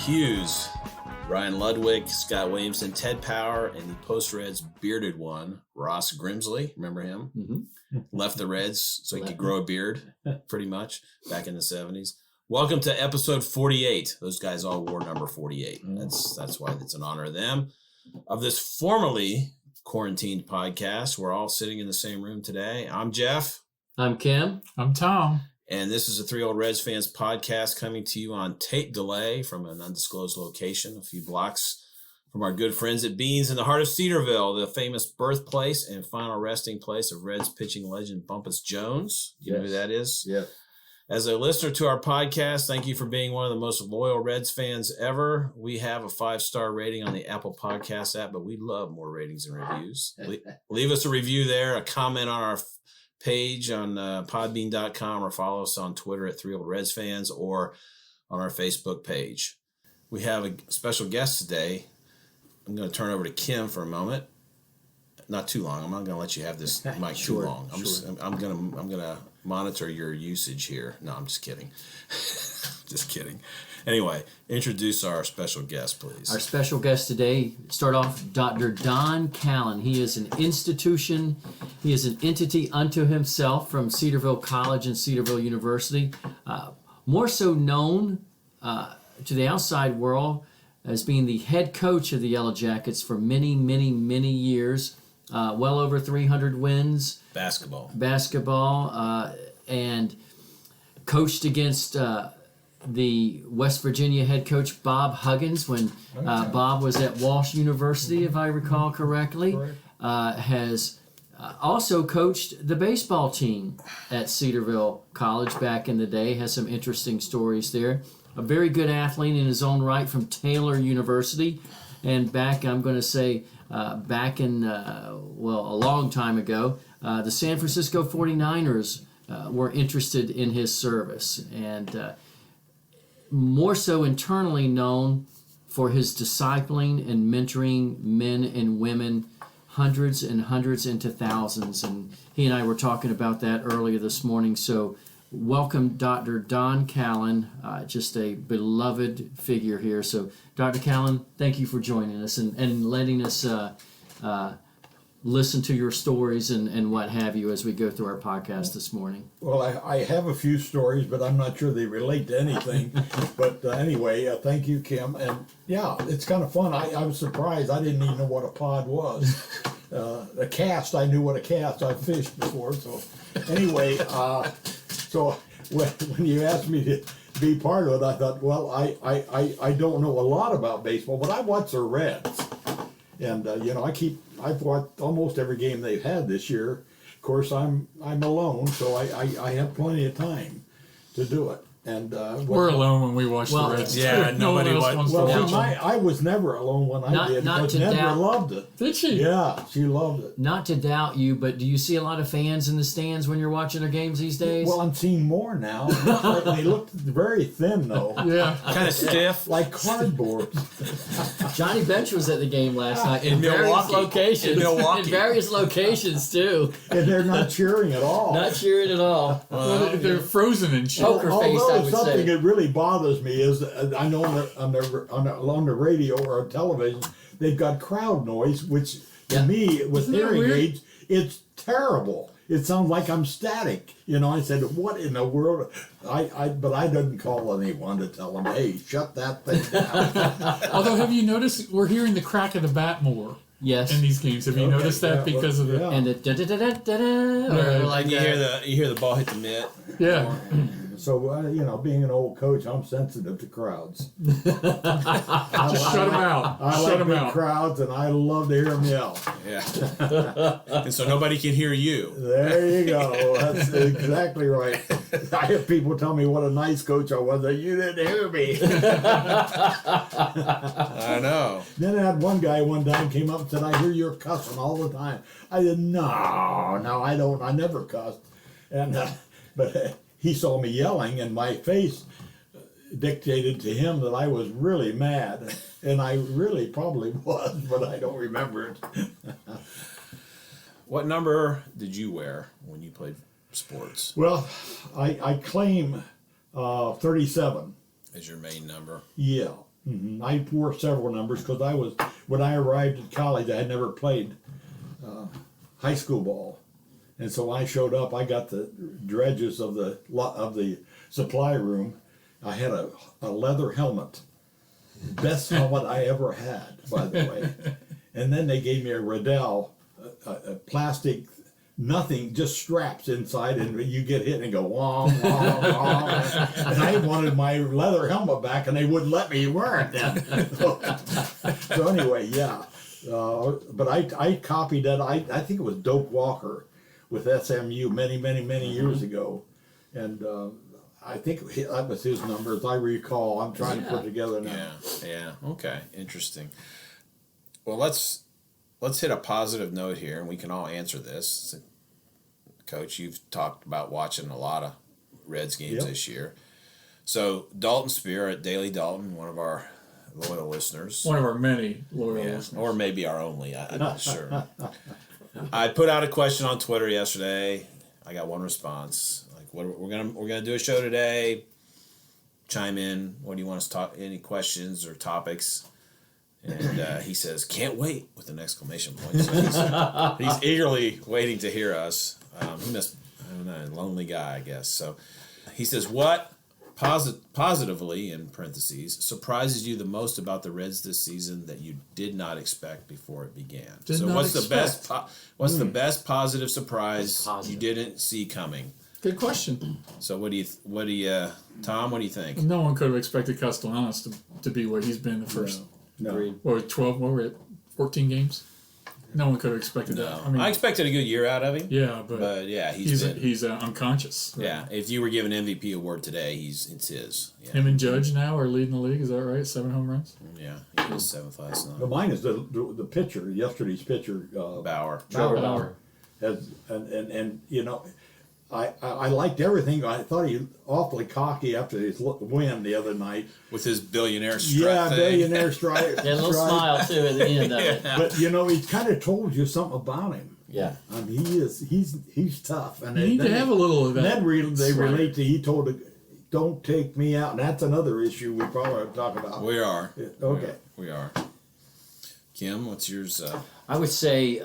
Hughes, Ryan Ludwig, Scott Williamson, Ted Power, and the post-Reds bearded one, Ross Grimsley. Remember him? Mm-hmm. Left the Reds so he could grow a beard, pretty much, back in the 70s. Welcome to episode 48. Those guys all wore number 48. That's why it's an honor of them. Of this formerly quarantined podcast, we're all sitting in the same room today. I'm Jeff. I'm Kim. I'm Tom. And this is a Three Old Reds Fans podcast coming to you on tape delay from an undisclosed location a few blocks from our good friends at Beans in the heart of Cedarville, the famous birthplace and final resting place of Reds pitching legend Bumpus Jones. You know who that is? Yeah. As a listener to our podcast, thank you for being one of the most loyal Reds fans ever. We have a 5-star rating on the Apple Podcast app, but we love more ratings and reviews. Leave us a review there, a comment on our page on podbean.com, or follow us on Twitter at 3 Old Reds Fans, or on our Facebook page. We have a special guest today. I'm going to turn over to Kim for a moment. Not too long. I'm not going to let you have this mic too long. I'm going to monitor your usage here. No, I'm just kidding. Just kidding. Anyway, introduce our special guest, please. Our special guest today, start off, Dr. Don Callan. He is an institution. He is an entity unto himself from Cedarville College and Cedarville University. More so known to the outside world as being the head coach of the Yellow Jackets for many, many, many years. Well over 300 wins. Basketball. And coached against the West Virginia head coach Bob Huggins when Bob was at Walsh University, if I recall correctly. Has also coached the baseball team at Cedarville College back in the day. Has some interesting stories there. A very good athlete in his own right from Taylor University. And back, I'm going to say, back in, a long time ago, the San Francisco 49ers were interested in his service. And more so internally known for his discipling and mentoring men and women, hundreds and hundreds into thousands. And he and I were talking about that earlier this morning. So welcome, Dr. Don Callan, just a beloved figure here. So, Dr. Callan, thank you for joining us and letting us listen to your stories and what have you as we go through our podcast this morning. Well, I have a few stories, but I'm not sure they relate to anything. But anyway, thank you, Kim. And yeah, it's kind of fun. I was surprised. I didn't even know what a pod was. A cast, I knew what a cast. I've fished before. So anyway, so when you asked me to be part of it, I thought, well, I don't know a lot about baseball, but I watch the Reds. And I've watched almost every game they've had this year. Of course, I'm alone, so I have plenty of time to do it. And we're alone when we watch the Reds. Yeah, nobody wants to watch them. I was never alone when I did, because Nedra loved it. Did she? Yeah, she loved it. Not to doubt you, but do you see a lot of fans in the stands when you're watching their games these days? Well, I'm seeing more now. They looked very thin, though. Yeah. Kind of stiff. Like cardboard. Johnny Bench was at the game last night in various locations. In Milwaukee. In various locations, too. And they're not cheering at all. Not cheering at all. They're frozen in shit. Poker face, I would something say. that really bothers me is I know on the radio or on television they've got crowd noise, which to me with hearing aids it's terrible. It sounds like I'm static. I said, what in the world? But I didn't call anyone to tell them, hey, shut that thing down. Although, have you noticed we're hearing the crack of the bat more? Yes. In these games, have you noticed that because of the? And the da da da da da da. Like you hear the ball hit the mitt. Yeah. So being an old coach, I'm sensitive to crowds. Just shut them out. I like big crowds, and I love to hear them yell. Yeah. And so nobody can hear you. There you go. That's exactly right. I have people tell me what a nice coach I was. You didn't hear me. I know. Then I had one guy one time came up and said, I hear you're cussing all the time. I said, no, I don't. I never cussed. And but he saw me yelling, and my face dictated to him that I was really mad. And I really probably was, but I don't remember it. What number did you wear when you played sports? Well, I claim 37. As your main number? Yeah. I wore several numbers because when I arrived at college, I had never played high school ball. And so I showed up, I got the dredges of the supply room. I had a leather helmet. Best helmet I ever had, by the way. And then they gave me a Riddell, a plastic, nothing, just straps inside, and you get hit and go, wong, wong, wong. And I wanted my leather helmet back, and they wouldn't let me wear it then. So anyway, yeah. But I copied that. I think it was Doak Walker with SMU many years ago. And I think that was his number, as I recall. I'm trying to put it together now. Yeah. Okay. Interesting. Well, let's hit a positive note here, and we can all answer this. Coach, you've talked about watching a lot of Reds games this year. So Dalton Spear at Daily Dalton, one of our loyal listeners. One of our many loyal listeners. Or maybe our only. I'm not sure. I put out a question on Twitter yesterday. I got one response. We're gonna do a show today. Chime in. What do you want us to talk? Any questions or topics? And he says, "Can't wait!" with an exclamation point. So he's eagerly waiting to hear us. He must, I don't know, a lonely guy, I guess. So he says, "What positively in parentheses surprises you the most about the Reds this season that you did not expect before it began?" What's the best positive surprise you didn't see coming? Good question. So what do you Tom, what do you think? No one could have expected Castellanos to be what he's been the first. No. 12, what were it, 14 games? No one could have expected that. I mean, I expected a good year out of him. Yeah, but yeah, he's unconscious. Right? Yeah, if you were given MVP award today, it's his. Yeah. Him and Judge now are leading the league. Is that right? 7 home runs. Yeah, he was 7th last night. But mine is the pitcher, yesterday's pitcher, Bauer. Bauer. And you know, I liked everything. I thought he was awfully cocky after his win the other night. With his billionaire strike. Billionaire strike. Yeah, a little smile too at the end of it. But you know, he kind of told you something about him. Yeah. I mean, he's tough. And You need to have a little of that. Then they relate to, he told, "Don't take me out." And that's another issue we probably have to talk about. We are. Okay. We are. Kim, what's yours? I would say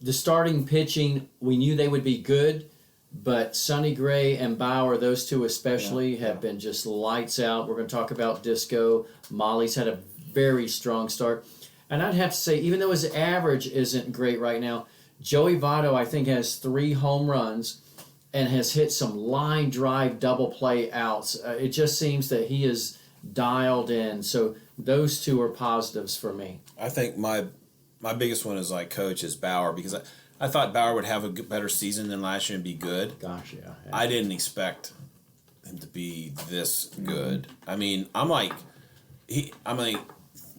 the starting pitching, we knew they would be good, but Sonny Gray and Bauer, those two especially, have been just lights out. We're going to talk about Disco. Molly's had a very strong start. And I'd have to say, even though his average isn't great right now, Joey Votto, I think, has 3 home runs and has hit some line drive double play outs. It just seems that he is dialed in. So those two are positives for me. I think my biggest one is Coach is Bauer, because I thought Bauer would have a better season than last year and be good. Gosh, yeah. I didn't expect him to be this good. I mean, I'm 9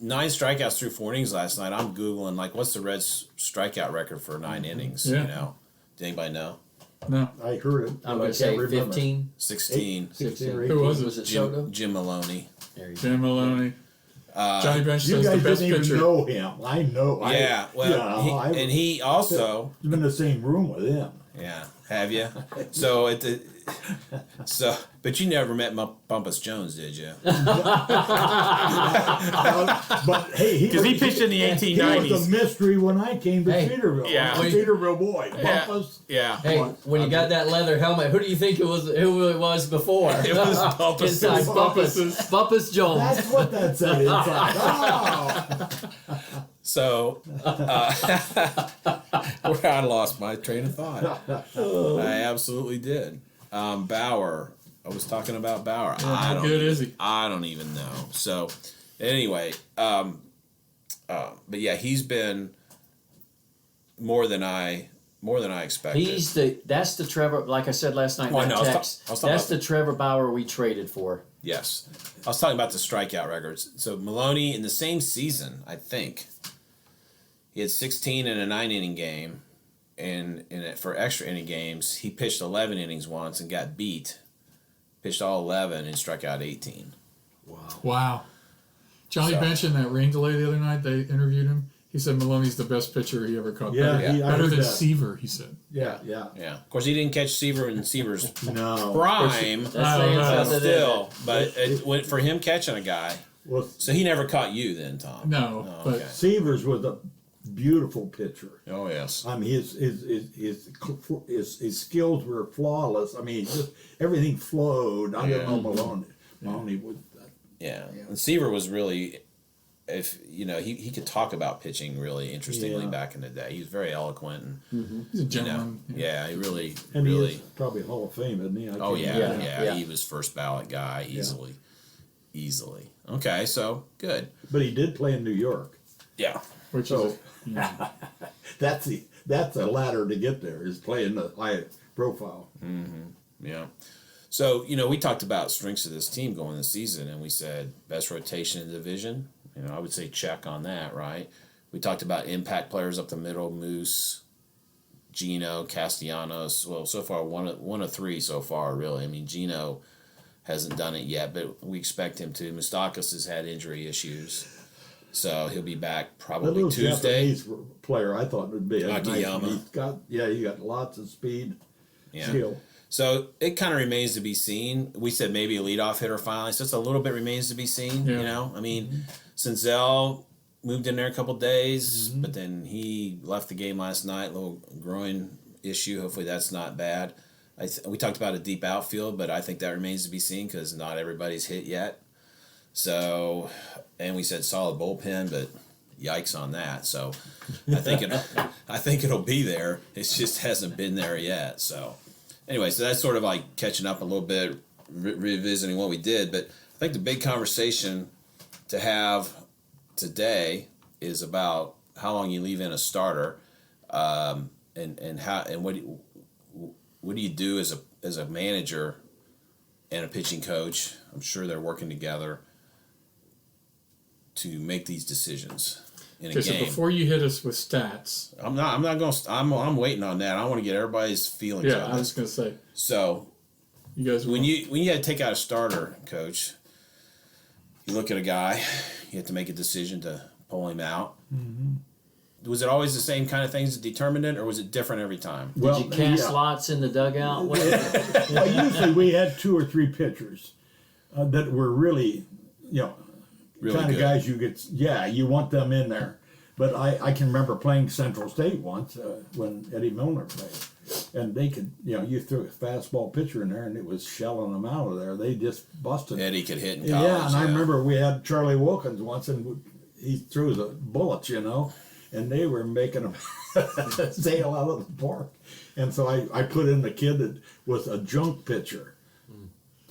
strikeouts through 4 innings last night. I'm Googling, what's the Reds' strikeout record for 9 innings? Yeah. You know? Did anybody know? No. I heard it. I'm going to say 15. 16. 16 or 18. Who was it? Was it Soto? Jim Maloney. There you go. Jim Maloney. Johnny Bench You says the guys best didn't pitcher. even know him. I know. Yeah, he also... I've been in the same room with him. Yeah, have you? But you never met Bumpus Jones, did you? But hey, Because he pitched in the 1890s. He was a mystery when I came to Cedarville. Yeah. I'm a Cedarville boy. Bumpus. Yeah. Hey, when you got that leather helmet, who do you think who it was before? It was Bumpus. Inside Bumpus Jones. That's what that said inside. Oh. So, where I lost my train of thought. I absolutely did. Bauer. I was talking about Bauer. How good is he? I don't even know. So, anyway, but yeah, he's been more than I expected. That's the Trevor, like I said last night in that text. That's the Trevor Bauer we traded for. Yes. I was talking about the strikeout records. So Maloney, in the same season, I think, he had 16 in a 9-inning game. And for extra inning games, he pitched 11 innings once and got beat. Pitched all 11 and struck out 18. Wow. Johnny Bench in that rain delay the other night, they interviewed him. He said Maloney's the best pitcher he ever caught. Yeah, better than Seaver, he said. Yeah. Of course, he didn't catch Seaver in Seaver's No. prime. That's saying something. Still, but it went for him catching a guy. Well, So he never caught you then, Tom? No, Oh, but okay. Severs was a beautiful pitcher. Oh, yes. I mean, his skills were flawless. I mean, just everything flowed. I don't know Maloney was. Yeah. And Seaver was really, if you know, he could talk about pitching really interestingly back in the day. He was very eloquent. And, he's a gentleman. he really, And really. he is probably Hall of Fame, isn't he? Oh yeah, Yeah. he was first ballot guy easily. Okay, so good. But he did play in New York. Yeah. Which So- is, yeah. That's a ladder to get there. Is playing the high profile. Yeah. So, we talked about strengths of this team going this season, and we said best rotation in the division. I would say check on that, right? We talked about impact players up the middle, Moose, Gino, Castellanos. Well, so far, one of three so far, really. I mean, Gino hasn't done it yet, but we expect him to. Moustakas has had injury issues, so he'll be back That probably little Tuesday. Japanese player, I thought would be a nice. Akiyama. He got lots of speed, Yeah. skill. So it kind of remains to be seen. We said maybe a leadoff hitter finally, so it's a little bit remains to be seen. Yeah. I mean, Senzel moved in there a couple days, but then he left the game last night. A little groin issue. Hopefully that's not bad. We talked about a deep outfield, but I think that remains to be seen because not everybody's hit yet. So, and we said solid bullpen, but yikes on that. So, I think it'll be there. It just hasn't been there yet. So. Anyway, so that's sort of like catching up a little bit, revisiting what we did. But I think the big conversation to have today is about how long you leave in a starter, and what do you do as a manager and a pitching coach. I'm sure they're working together to make these decisions in a Okay, so game. before you hit us with stats, I'm not going. I'm waiting on that. I want to get everybody's feelings yeah, on I this. was going to say, So you guys, when you had to take out a starter, coach, you look at a guy, you have to make a decision to pull him out. Mm-hmm. Was it always the same kind of things that determined it, or was it different every time? Did you cast lots in the dugout? Well, usually we had 2 or 3 pitchers that were really, Really kind of good. guys you want them in there. But I can remember playing Central State once when Eddie Milner played. And they could, you threw a fastball pitcher in there and it was shelling them out of there. They just busted. Eddie could hit in college. Yeah, and I remember we had Charlie Wilkins once and he threw the bullets, and they were making them sail out of the park. And so I put in the kid that was a junk pitcher.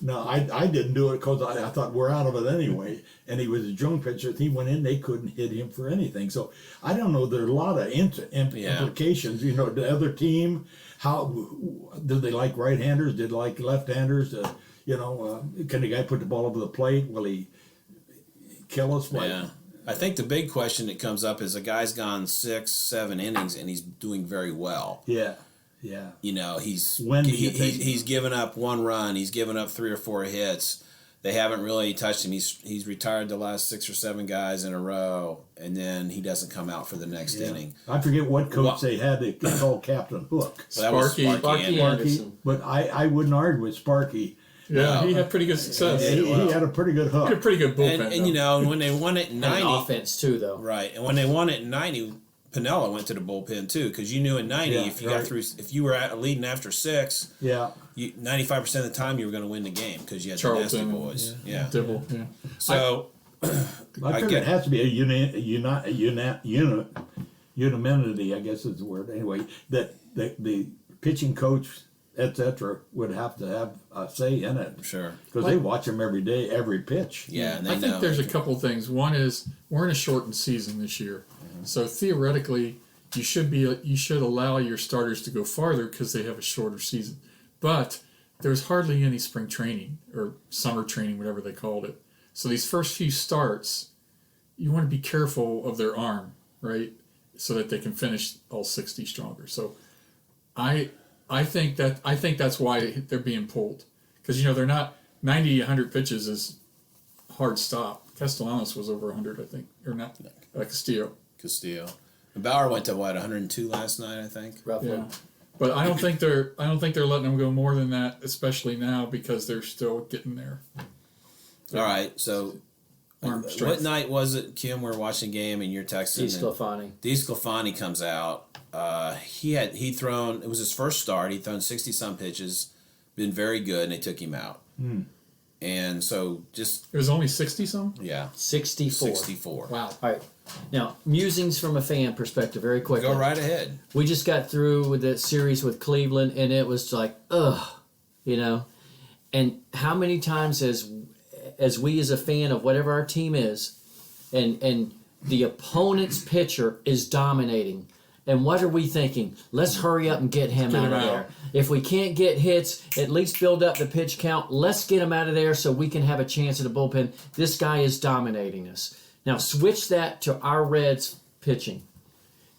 No, I didn't do it because I thought we're out of it anyway. And he was a junk pitcher. If he went in, they couldn't hit him for anything. So I don't know. There are a lot of implications. The other team, how do they like right-handers? Did they like left-handers? Can the guy put the ball over the plate? Will he kill us? Yeah. I think the big question that comes up is a guy's gone 6, 7 innings and he's doing very well. Yeah. Yeah. He's When do you take he's given up 1 run. He's given up 3 or 4 hits. They haven't really touched him. He's retired the last 6 or 7 guys in a row, and then he doesn't come out for the next inning. I forget what coach they had to call Captain Hook. So that was Sparky Anderson. But I wouldn't argue with Sparky. yeah, he had pretty good success. He had a pretty good He had a hook. pretty good bullpen. And when they won it in And 90, offense too, though. right? And when they won it in 90, Piniella went to the bullpen too, because you knew in 90 Yeah, if you right. got through, if you were leading after 6, Yeah. 95% of the time you were going to win the game because you had the Charlton, nasty boys. Yeah. Dibble, yeah. So I figure it has to be unanimity, I guess is the word. Anyway, that the pitching coach, etc., would have to have a say in it sure. because they watch them every day, every pitch. Yeah, and they I think know. there's a couple things. One is we're in a shortened season this year, so theoretically you should allow your starters to go farther because they have a shorter season. But there's hardly any spring training or summer training, whatever they called it. So these first few starts, you want to be careful of their arm, right, so that they can finish all 60 stronger. So I think that's why they're being pulled, because they're not 90, 100 pitches is hard stop. Castellanos was over 100, I think, or not. Castillo. And Bauer went to 102 last night, I think. Roughly. Yeah, but I don't think they're letting them go more than that, especially now because they're still getting there. All right, so arm What strength. night was it, Kim? We were watching the game and you're texting. DeSclafani. DeSclafani comes out. He'd thrown. It was his first start. He'd thrown 60-some pitches, been very good, and they took him out. And so just It was only 60-some? yeah, 64. 64. Wow. All right. Now, musings from a fan perspective, very quickly. Go right ahead. We just got through with the series with Cleveland, and it was like, ugh, you know. And how many times as we as a fan of whatever our team is, and the opponent's pitcher is dominating, and what are we thinking? Let's hurry up and get him out of there. If we can't get hits, at least build up the pitch count. Let's get him out of there so we can have a chance at a bullpen. This guy is dominating us. Now switch that to our Reds pitching.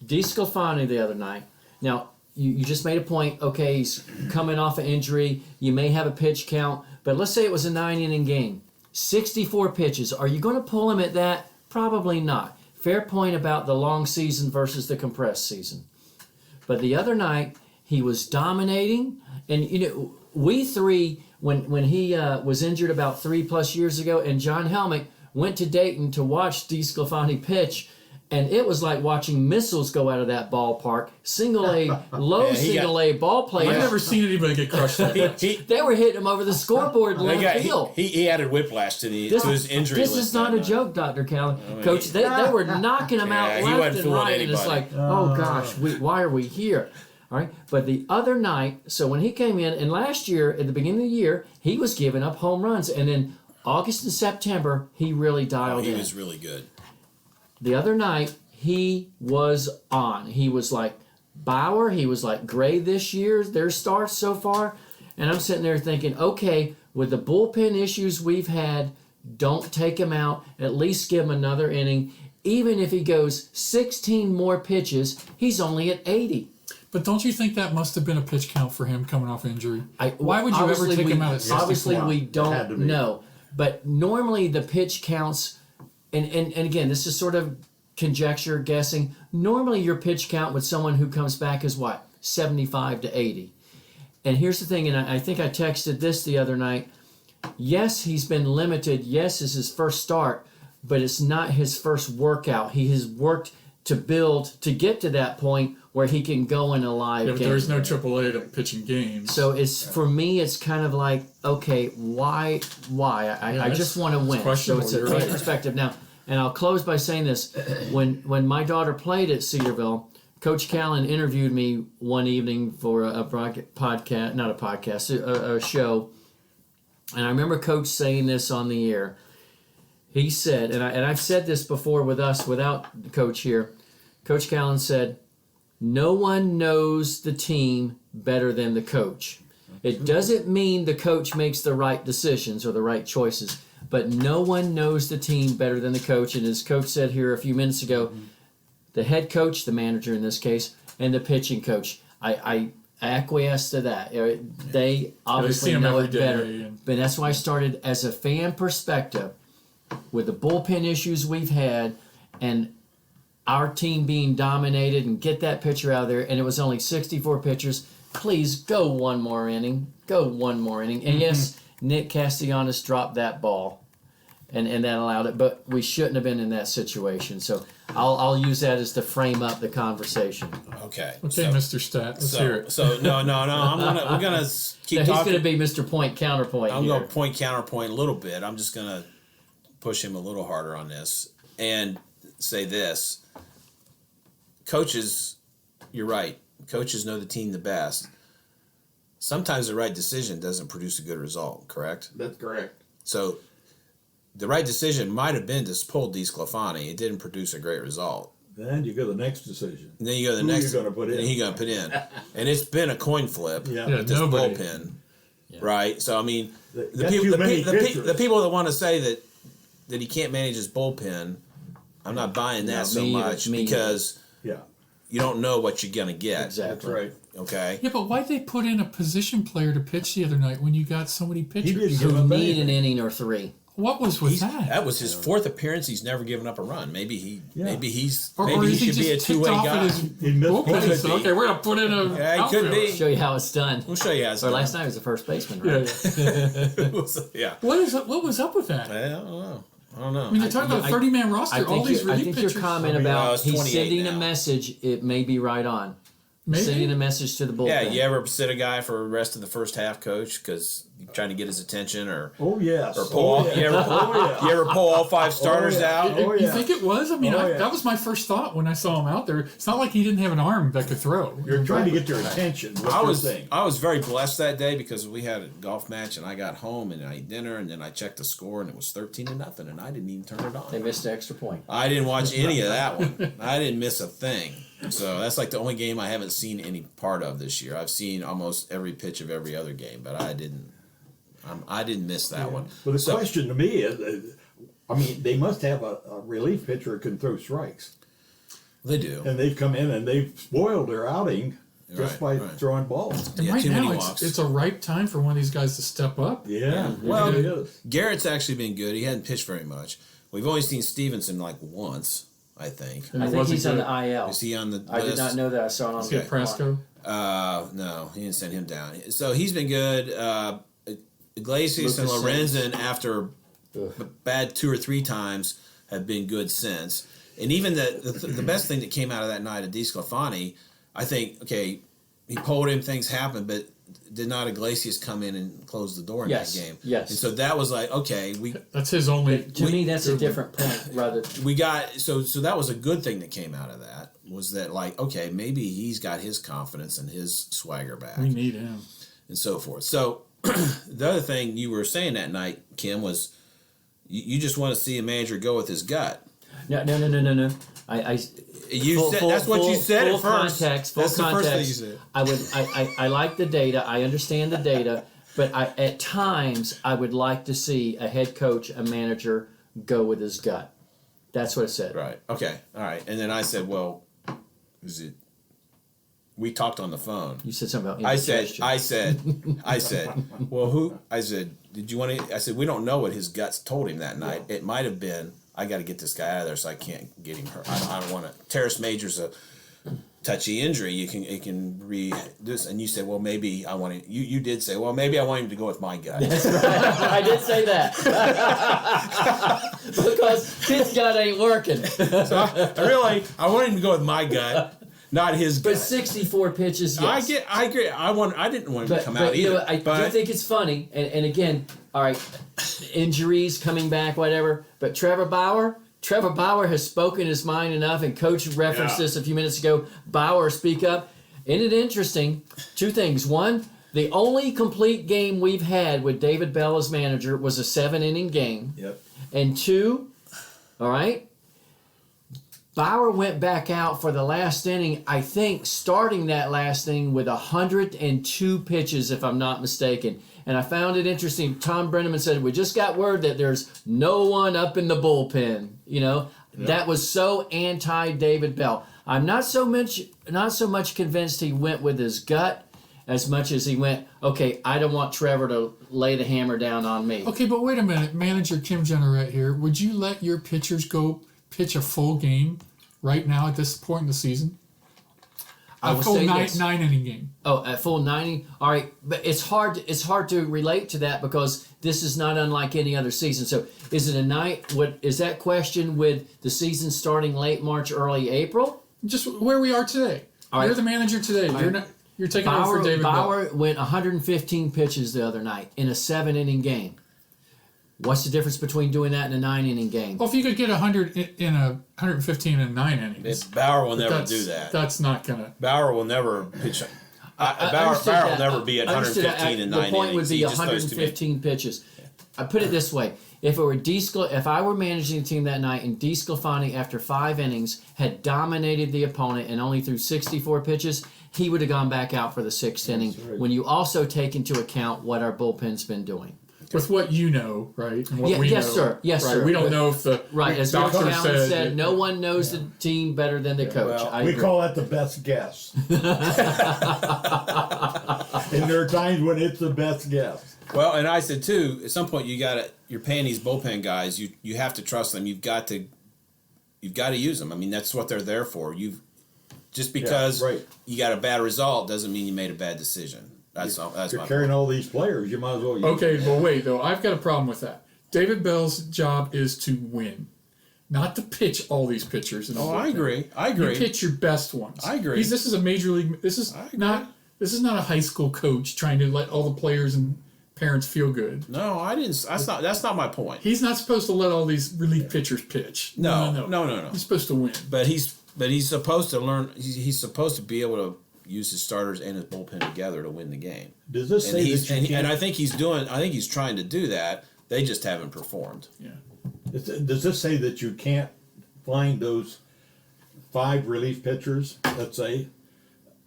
DeSclafani the other night. Now, you just made a point. Okay, he's coming off an injury. You may have a pitch count. But let's say it was a 9-inning game. 64 pitches. Are you going to pull him at that? Probably not. Fair point about the long season versus the compressed season. But the other night, he was dominating. And, you know, we three, when he was injured about 3+ years ago, and John Helmick went to Dayton to watch DeSclafani pitch, and it was like watching missiles go out of that ballpark. Single A ball players. I've never seen anybody get crushed like that. They were hitting him over the scoreboard left field. He added whiplash to his injury This list is not that a night. joke, Dr. Callan. Coach, they were knocking him out Yeah, he left wasn't and fooling right, and it's anybody. like, oh gosh, why are we here? All right, but the other night, so when he came in, and last year at the beginning of the year, he was giving up home runs, and then August and September, he really dialed in. He was really good. The other night, he was on. He was like Bauer. He was like Gray this year, their starts so far. And I'm sitting there thinking, okay, with the bullpen issues we've had, don't take him out. At least give him another inning. Even if he goes 16 more pitches, he's only at 80. But don't you think that must have been a pitch count for him coming off injury? Why would you ever Obviously, take him out at 64? Obviously, we Had to don't be. know. But normally the pitch counts, and again, this is sort of conjecture, guessing. Normally your pitch count with someone who comes back is what? 75 to 80. And here's the thing, and I think I texted this the other night. Yes, he's been limited. Yes, it's his first start, but it's not his first workout. He has worked to build to get to that point where he can go in a live Yeah, but game. there's no AAA to pitching games. So it's for me, it's kind of like, okay, why? I just want to win. So questionable, it's a you're fan right. perspective. Now, and I'll close by saying this: when my daughter played at Cedarville, Coach Callan interviewed me one evening for a podcast, not a podcast, a show, and I remember Coach saying this on the air. He said, and I've said this before with us without the coach here. Coach Callan said, "No one knows the team better than the coach. It doesn't mean the coach makes the right decisions or the right choices, but no one knows the team better than the coach." And as Coach said here a few minutes ago, the head coach, the manager in this case, and the pitching coach, I acquiesce to that. They obviously see 'em know every it day, better. and- But that's why I started as a fan perspective with the bullpen issues we've had and our team being dominated, and get that pitcher out of there, and it was only 64 pitchers. Please go one more inning. Go one more inning. And yes, Nick Castellanos dropped that ball, and that allowed it, but we shouldn't have been in that situation. So I'll use that as to frame up the conversation. Okay. Okay, Mr. Stat, let's hear it. So no. We're gonna keep Now, he's talking. going to be Mr. Point Counterpoint I'm here. going to point counterpoint a little bit. I'm just going to push him a little harder on this and say this. Coaches, you're right. Coaches know the team the best. Sometimes the right decision doesn't produce a good result, correct? That's correct. So the right decision might have been to pull DeSclafani. It didn't produce a great result. Then you go to the next decision. And then you go to the Who next. you gonna put in? And he going to put in. And it's been a coin flip Yeah. with this nobody. bullpen, right? So I mean, the Got too many pitchers. the people that want to say that he can't manage his bullpen, I'm not buying that No, so me either, much me either. because Yeah, you don't know what you're going to get. that's Exactly. right. Okay. Yeah, but why'd they put in a position player to pitch the other night when you got so many pitchers? He didn't Who give up need an anything. inning or three. What was with that? That was his fourth appearance. He's never given up a run. Maybe he Or he is should he be a just two-way ticked off guy. at his He missed bullpen one. and said, Could be. okay, we're going to put in a Yeah, he could outfielder. be. Show you how it's done. We'll show you how it's Or done. last night was the first baseman, Yeah, right? yeah. Yeah. What was up with that? I don't know. I don't know. I mean, they're talking about a 30-man roster. All these relief pitchers. Your comment well, about it's he's 28 sending a now. message, it may be right on. Maybe. Sending a message to the bullpen. Yeah, you ever sit a guy for the rest of the first half, coach, because you're trying to get his attention, or Oh yes. or pull oh, you yeah. ever you ever pull all 5 starters yeah. out? Oh, You yeah. think it was? I mean, Oh, yeah. that was my first thought when I saw him out there. It's not like he didn't have an arm that could throw. You're trying to get their attention. What I you're was saying. I was very blessed that day because we had a golf match and I got home and I ate dinner and then I checked the score and it was 13-0 and I didn't even turn it They on. missed the extra point. I didn't watch any of that one. I didn't miss a thing. So that's like the only game I haven't seen any part of this year. I've seen almost every pitch of every other game, but I didn't miss that one. But the So- question to me is, I mean, they must have a relief pitcher who can throw strikes, They do. and they've come in and they've spoiled their outing just by Right. throwing balls. And Yeah, right too many now, walks. it's a ripe time for one of these guys to step up. Yeah, Well, it is. Garrett's actually been good. He hadn't pitched very much. We've only seen Stevenson like once, I think. And I it think wasn't he's on good. the IL. Is he on the I did list? not know that. I saw it on See the Prasco? No, he didn't send him down. So he's been good. Iglesias and Lucas Lorenzen, after bad 2 or 3 times, have been good since. And even the best thing that came out of that night at DeSclafani, I think, okay, he pulled him, things happened, but did not Iglesias come in and close the door in Yes, that game? yes. And so that was like, okay, That's his only. To me, that's a different point. Rather, we got so that was a good thing that came out of that, was that like, okay, maybe he's got his confidence and his swagger back We need him. and so forth. So the other thing you were saying that night, Kim, was you just want to see a manager go with his gut. no. You said that's what you said at first. Context, full That's the context. first thing you said. I like the data. I understand the data, but at times I would like to see a head coach, a manager, go with his gut. That's what I said. Right. Okay. All right. And then I said, well, is it? We talked on the phone. You said something about I said, indigestion. well, who? I said, did you want to? I said, we don't know what his guts told him that night. It might have been, I got to get this guy out of there so I can't get him hurt. I don't want to. Teres major's a touchy injury. It can re this. And you said, well, maybe I want him. You did say, well, maybe I want him to go with my gut. That's right. I did say that because his gut ain't working. So I want him to go with my gut, not his gut. But 64 pitches. Yes. I agree. I didn't want him to come out you either. know, I do think it's funny, and again, all right, injuries coming back, whatever. But Trevor Bauer has spoken his mind enough, and Coach referenced this a few minutes ago. Bauer, speak up. Isn't it interesting? 2 things. One, the only complete game we've had with David Bell as manager was a 7-inning game. Yep. And 2, all right, Bauer went back out for the last inning, I think, starting that last inning with 102 pitches, if I'm not mistaken. And I found it interesting. Tom Brenneman said, we just got word that there's no one up in the bullpen. You know, that was so anti-David Bell. I'm not so much convinced he went with his gut as much as he went, okay, I don't want Trevor to lay the hammer down on me. Okay, but wait a minute. Manager Kim Jenner right here. Would you let your pitchers go pitch a full game right now at this point in the season? I A will full say nine this. inning game. Oh, at full 90. All right, but it's hard to relate to that because this is not unlike any other season. So, is it a night? What is that question with the season starting late March, early April? Just where we are today. All You're right. the manager today. You're taking over for David Bell. Bauer went 115 pitches the other night in a 7-inning game. What's the difference between doing that in a 9-inning game? Well, if you could get 100 in a 115 in 9 innings, Bauer will never that's- do that. That's not gonna. Bauer will never pitch. I Bauer understood will that. never be at I understood 115 that. in The 9 point innings. would be He just throws too many. 115 pitches. I put it this way: if I were managing the team that night, and DeSclafani after 5 innings had dominated the opponent and only threw 64 pitches, he would have gone back out for the 6th inning. right. When you also take into account what our bullpen's been doing. With what you know, right? And what Yeah, we yes, know, sir. Yes, right? sir. We don't know if the Right, as Coach doctor Callan said, yeah. no one knows the team better than the coach. well, I We agree. call that the best guess. And there are times when it's the best guess. Well, and I said too, at some point you're paying these bullpen guys. You have to trust them. You've got to use them. I mean, that's what they're there for. Just because right. you got a bad result doesn't mean you made a bad decision. That's You're my carrying point. all these players. You might as well use Okay, them. well, wait though. I've got a problem with that. David Bell's job is to win, not to pitch all these pitchers. In the I bullpen. agree. You pitch your best ones. I agree. This is a major league. This is not a high school coach trying to let all the players and parents feel good. No, I didn't. That's not my point. He's not supposed to let all these relief pitchers pitch. No. He's supposed to win. But he's supposed to learn. He's supposed to be able to use his starters and his bullpen together to win the game. Does this say that you can't? And I think he's trying to do that. They just haven't performed. Yeah. Does this say that you can't find those 5 relief pitchers, let's say,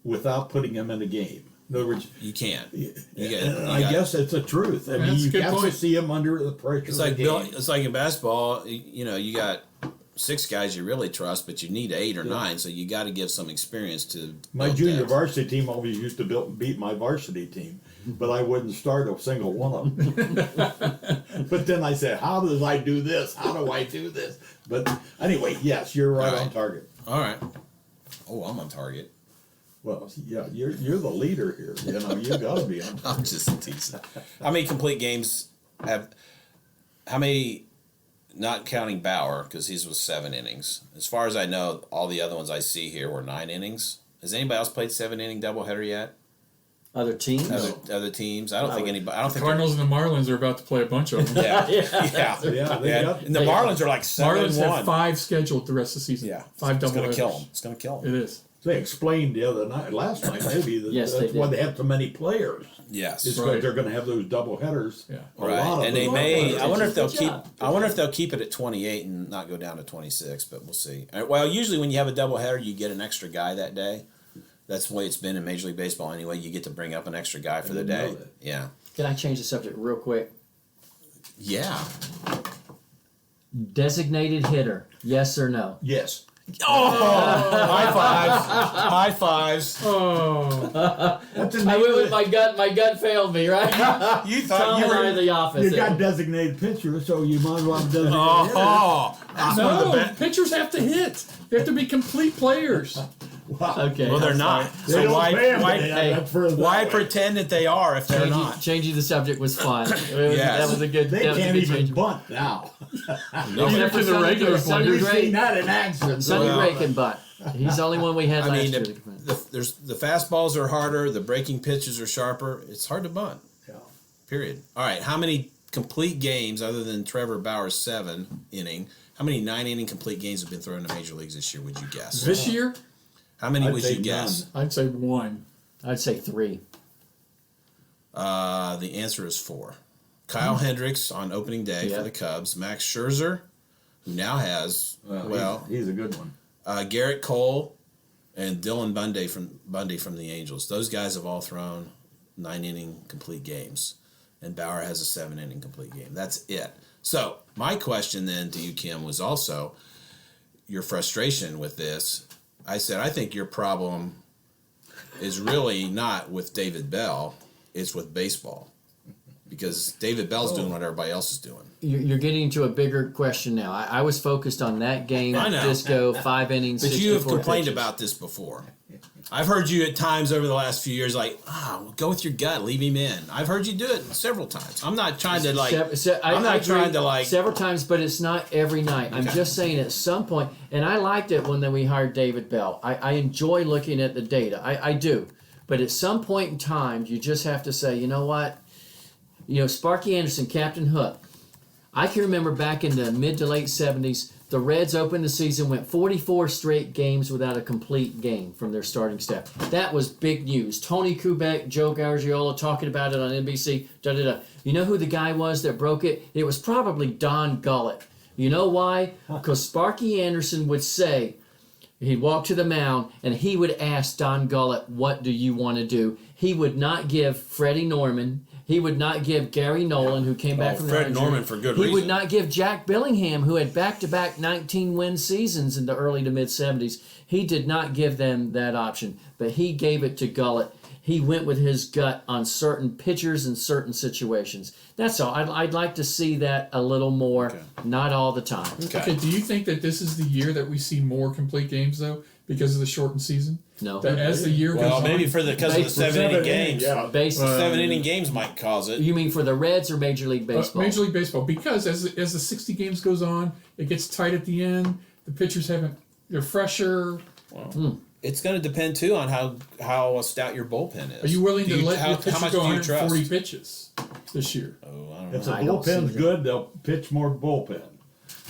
without putting them in a game? In other words, You can't. I guess it's the truth. I mean, That's a you good have to point. see them under the pressure. It's of like the game. it's like in basketball. You got 6 guys you really trust, but you need 8 or 9, so you got to give some experience to. My build junior depth. varsity team always used to beat my varsity team, but I wouldn't start a single one of them. But then I said, how do I do this? How do I do this? But anyway, yes, you're right on target. All right. Oh, I'm on target. Well, yeah, you're the leader here. You got to be on target. I'm just teasing. How many complete games have? How many? Not counting Bauer, because his was 7 innings. As far as I know, all the other ones I see here were 9 innings. Has anybody else played 7-inning doubleheader yet? Other teams? Other teams? I don't think anybody. I don't think Cardinals and the Marlins are about to play a bunch of them. Yeah, Yeah, they got- And the Marlins are like 7-1. Marlins have 5 scheduled the rest of the season. Yeah, 5 It's double gonna headers. kill them. It's gonna kill them. It is. They explained last night maybe that Yes, they that's why did. they have so many players. Yes. It's Right. because they're going to have those double headers. Yeah. A lot Right, of and they them. may. I wonder if they'll Good keep. job. I wonder if they'll keep it at 28 and not go down to 26. But we'll see. Well, usually when you have a doubleheader, you get an extra guy that day. That's the way it's been in Major League Baseball anyway. You get to bring up an extra guy for the didn't day. know that. Yeah. Can I change the subject real quick? Yeah. Designated hitter, yes or no? Yes. Oh, high fives! High fives! Oh. What's the I name went of with it? my gut. My gut failed me, right? You Tom thought you and I were. in the office. You got designated pitcher, so you might as well have designated Oh, that's one of the No, best. pitchers have to hit. They have to be complete players. hitter. Wow. Okay. Well, they're not. They So don't why? pay 'em, Why? but that's for Why that way. pretend that they are if they're not? Changing the subject was fun. Yes. That was a good. They that was a can't good even change. bunt now. Even for the regular Sonny players. We've Gray, seen that in action. Sonny Well, Gray can bunt. He's the only one we had I last mean, year. the fastballs are harder. The breaking pitches are sharper. It's hard to bunt. Yeah. Period. All right. How many complete games other than Trevor Bauer's 7-inning? How many 9-inning complete games have been thrown in the major leagues this year? Would you guess? This year, How many I'd would say you guess? I'd say 1. I'd say 3. The answer is 4. Kyle Hendricks on opening day Yeah. for the Cubs. Max Scherzer, who now has he's a good one. Garrett Cole and Dylan Bundy from the Angels. Those guys have all thrown 9-inning complete games, and Bauer has a 7-inning complete game. That's it. So my question then to you, Kim, was also your frustration with this. I said, I think your problem is really not with David Bell, it's with baseball. Because David Bell's doing what everybody else is doing. You're getting into a bigger question now. I was focused on that game. I know. Disco, 5 innings, But you have 64 complained pitches. about this before. I've heard you at times over the last few years go with your gut, leave him in. I've heard you do it several times. I'm not trying to I'm not trying to several times, but it's not every night. I'm just saying at some point, and I liked it when we hired David Bell. I enjoy looking at the data. I do. But at some point in time, you just have to say, you know what? Sparky Anderson, Captain Hook. I can remember back in the mid to late 70s, the Reds opened the season, went 44 straight games without a complete game from their starting staff. That was big news. Tony Kubek, Joe Garagiola talking about it on NBC. You know who the guy was that broke it? It was probably Don Gullett. You know why? Because Sparky Anderson would say, he'd walk to the mound and he would ask Don Gullett, what do you want to do? He would not give Freddie Norman. He would not give Gary Nolan, who came back from the Fred injury. Norman for good He reason. would not give Jack Billingham, who had back-to-back 19-win seasons in the early to mid-'70s. He did not give them that option, but he gave it to Gullett. he went with his gut on certain pitchers and certain situations. That's all. I'd like to see that a little more, Okay. not all the time. Okay, do you think that this is the year that we see more complete games, though, because of the shortened season? No. That as the year Well, goes maybe on, because of the Baseball. 7 inning games. Yeah. Baseball. 7 inning games might cause it. You mean for the Reds or Major League Baseball? Major League Baseball, because as the 60 games goes on, it gets tight at the end. The pitchers they're fresher. It's going to depend too on how stout your bullpen is. Are you willing to let your how pitcher much go do you 140 trust? pitches this year? Oh, I don't If know. the I don't see bullpen's that. good, they'll pitch more bullpen.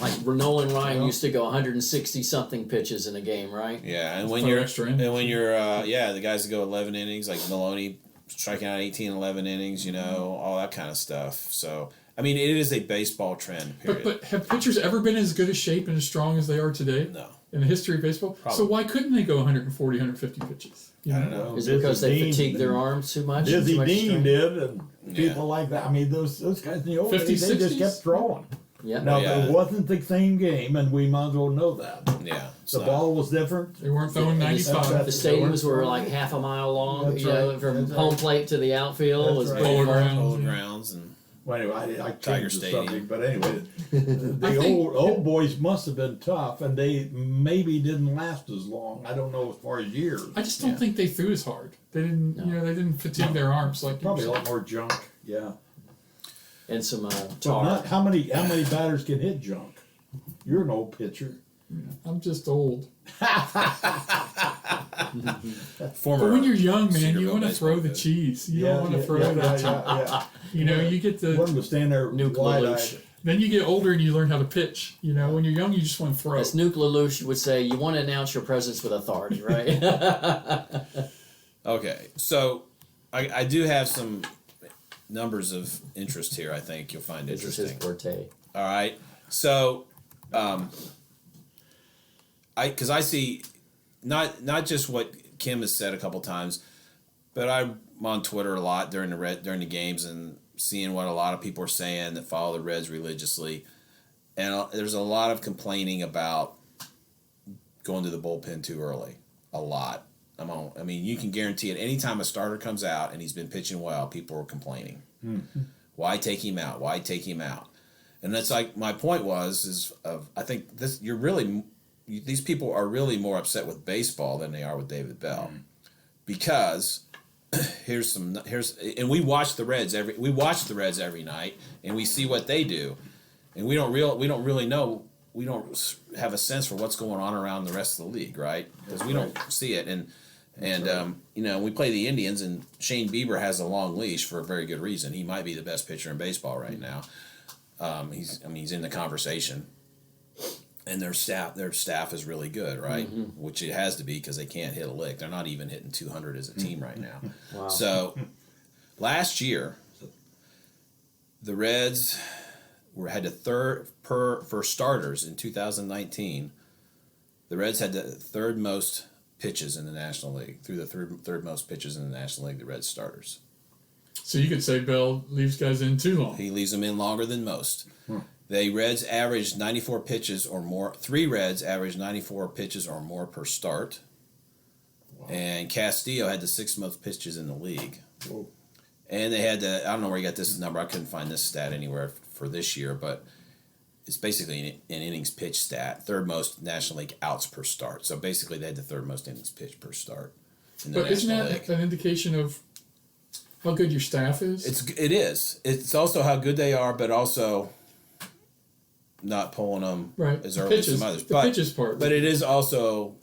Like Nolan Ryan Yeah. used to go 160 something pitches in a game, right? Yeah, and when For you're extra innings. and when you're the guys that go 11 innings like Maloney striking out 18 11 innings, all that kind of stuff. So I mean, it is a baseball trend. Period. But have pitchers ever been as good a shape and as strong as they are today no, in the history of baseball? Probably. So why couldn't they go 140, 150 pitches? You I know? don't know. Is it because they Dean- fatigue their arms too much? Dizzy Too much Dean strain? did, and Yeah. people like that. I mean, those guys in the old days, 50s, they just 60s? kept throwing. Yeah. Now, Yeah. it wasn't the same game, and we might as well know that. yeah, it's The not. ball was different. They weren't throwing And 95. The stadiums were like half a mile long, That's from right. home plate to the outfield That's was right. pretty Polo far. grounds. Polo grounds and Well, anyway, I Tiger changed the Stadium. subject, but anyway, I the think- old boys must have been tough, and they maybe didn't last as long. I don't know as far as years. I just don't think they threw as hard. They didn't, they didn't fatigue their arms like you Probably a were lot more junk. Yeah, And some but tar. not how many batters can hit junk? You're an old pitcher. saying. I'm just old. former. But when you're young, man, Cedarville you want to baseball throw the coach. cheese. You don't want to throw yeah, that. yeah. You know, you get the. One to stand there Nuke wide-eyed. Lelouch. Then you get older and you learn how to pitch. You know, when you're young, you just want to throw. As Nuke Lelouch would say, you want to announce your presence with authority, right? Okay, so I do have some numbers of interest here. I think you'll find This is his interesting. forte. All right, so because I see not just what Kim has said a couple times, but I'm on Twitter a lot during the games and seeing what a lot of people are saying that follow the Reds religiously, and there's a lot of complaining about going to the bullpen too early. A lot. I mean, you can guarantee it. Anytime a starter comes out and he's been pitching well, people are complaining. Mm-hmm. Why take him out? Why take him out? And that's like my point I think these people are really more upset with baseball than they are with David Bell, because and we watch the Reds every night and we see what they do, and we don't really know. We don't have a sense for what's going on around the rest of the league, right? Because we don't see it, and we play the Indians, and Shane Bieber has a long leash for a very good reason. He might be the best pitcher in baseball right now. He's in the conversation, and their staff is really good, right? Mm-hmm. Which it has to be, because they can't hit a lick. They're not even hitting 200 as a team right now. Wow. So last year, the Reds had the third for starters in 2019. The Reds had the third most pitches in the National League. Through the third most pitches in the National League, the Reds starters. So you could say Bell leaves guys in too long. He leaves them in longer than most. The Reds averaged 94 pitches or more. 3 Reds averaged 94 pitches or more per start. Wow. And Castillo had the 6th most pitches in the league. Whoa. And they had I don't know where you got this number. I couldn't find this stat anywhere for this year, but it's basically an innings pitch stat. 3rd most National League outs per start. So basically they had the 3rd most innings pitched per start in the But isn't National that League. an indication of how good your staff is? It is. It's also how good they are, but also not pulling them right. as early as some others. The pitches part. But it is also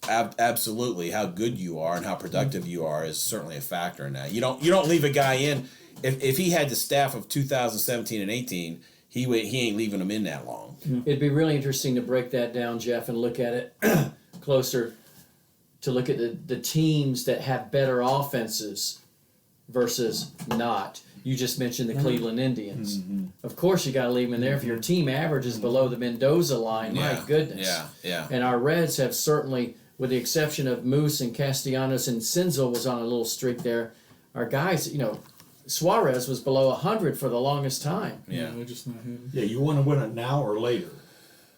absolutely how good you are and how productive you are is certainly a factor in that. You don't leave a guy in if he had the staff of 2017 and 18, he ain't leaving them in that long. It'd be really interesting to break that down, Jeff, and look at it closer, to look at the teams that have better offenses versus not. You just mentioned the Cleveland Indians. Mm-hmm. Of course, you got to leave them in there. If your team average is below the Mendoza line, my goodness. Yeah. And our Reds have certainly, with the exception of Moose and Castellanos, and Senzel was on a little streak there, our guys, Suarez was below 100 for the longest time. Yeah. they're just not hitting. Yeah, you want to win it now or later.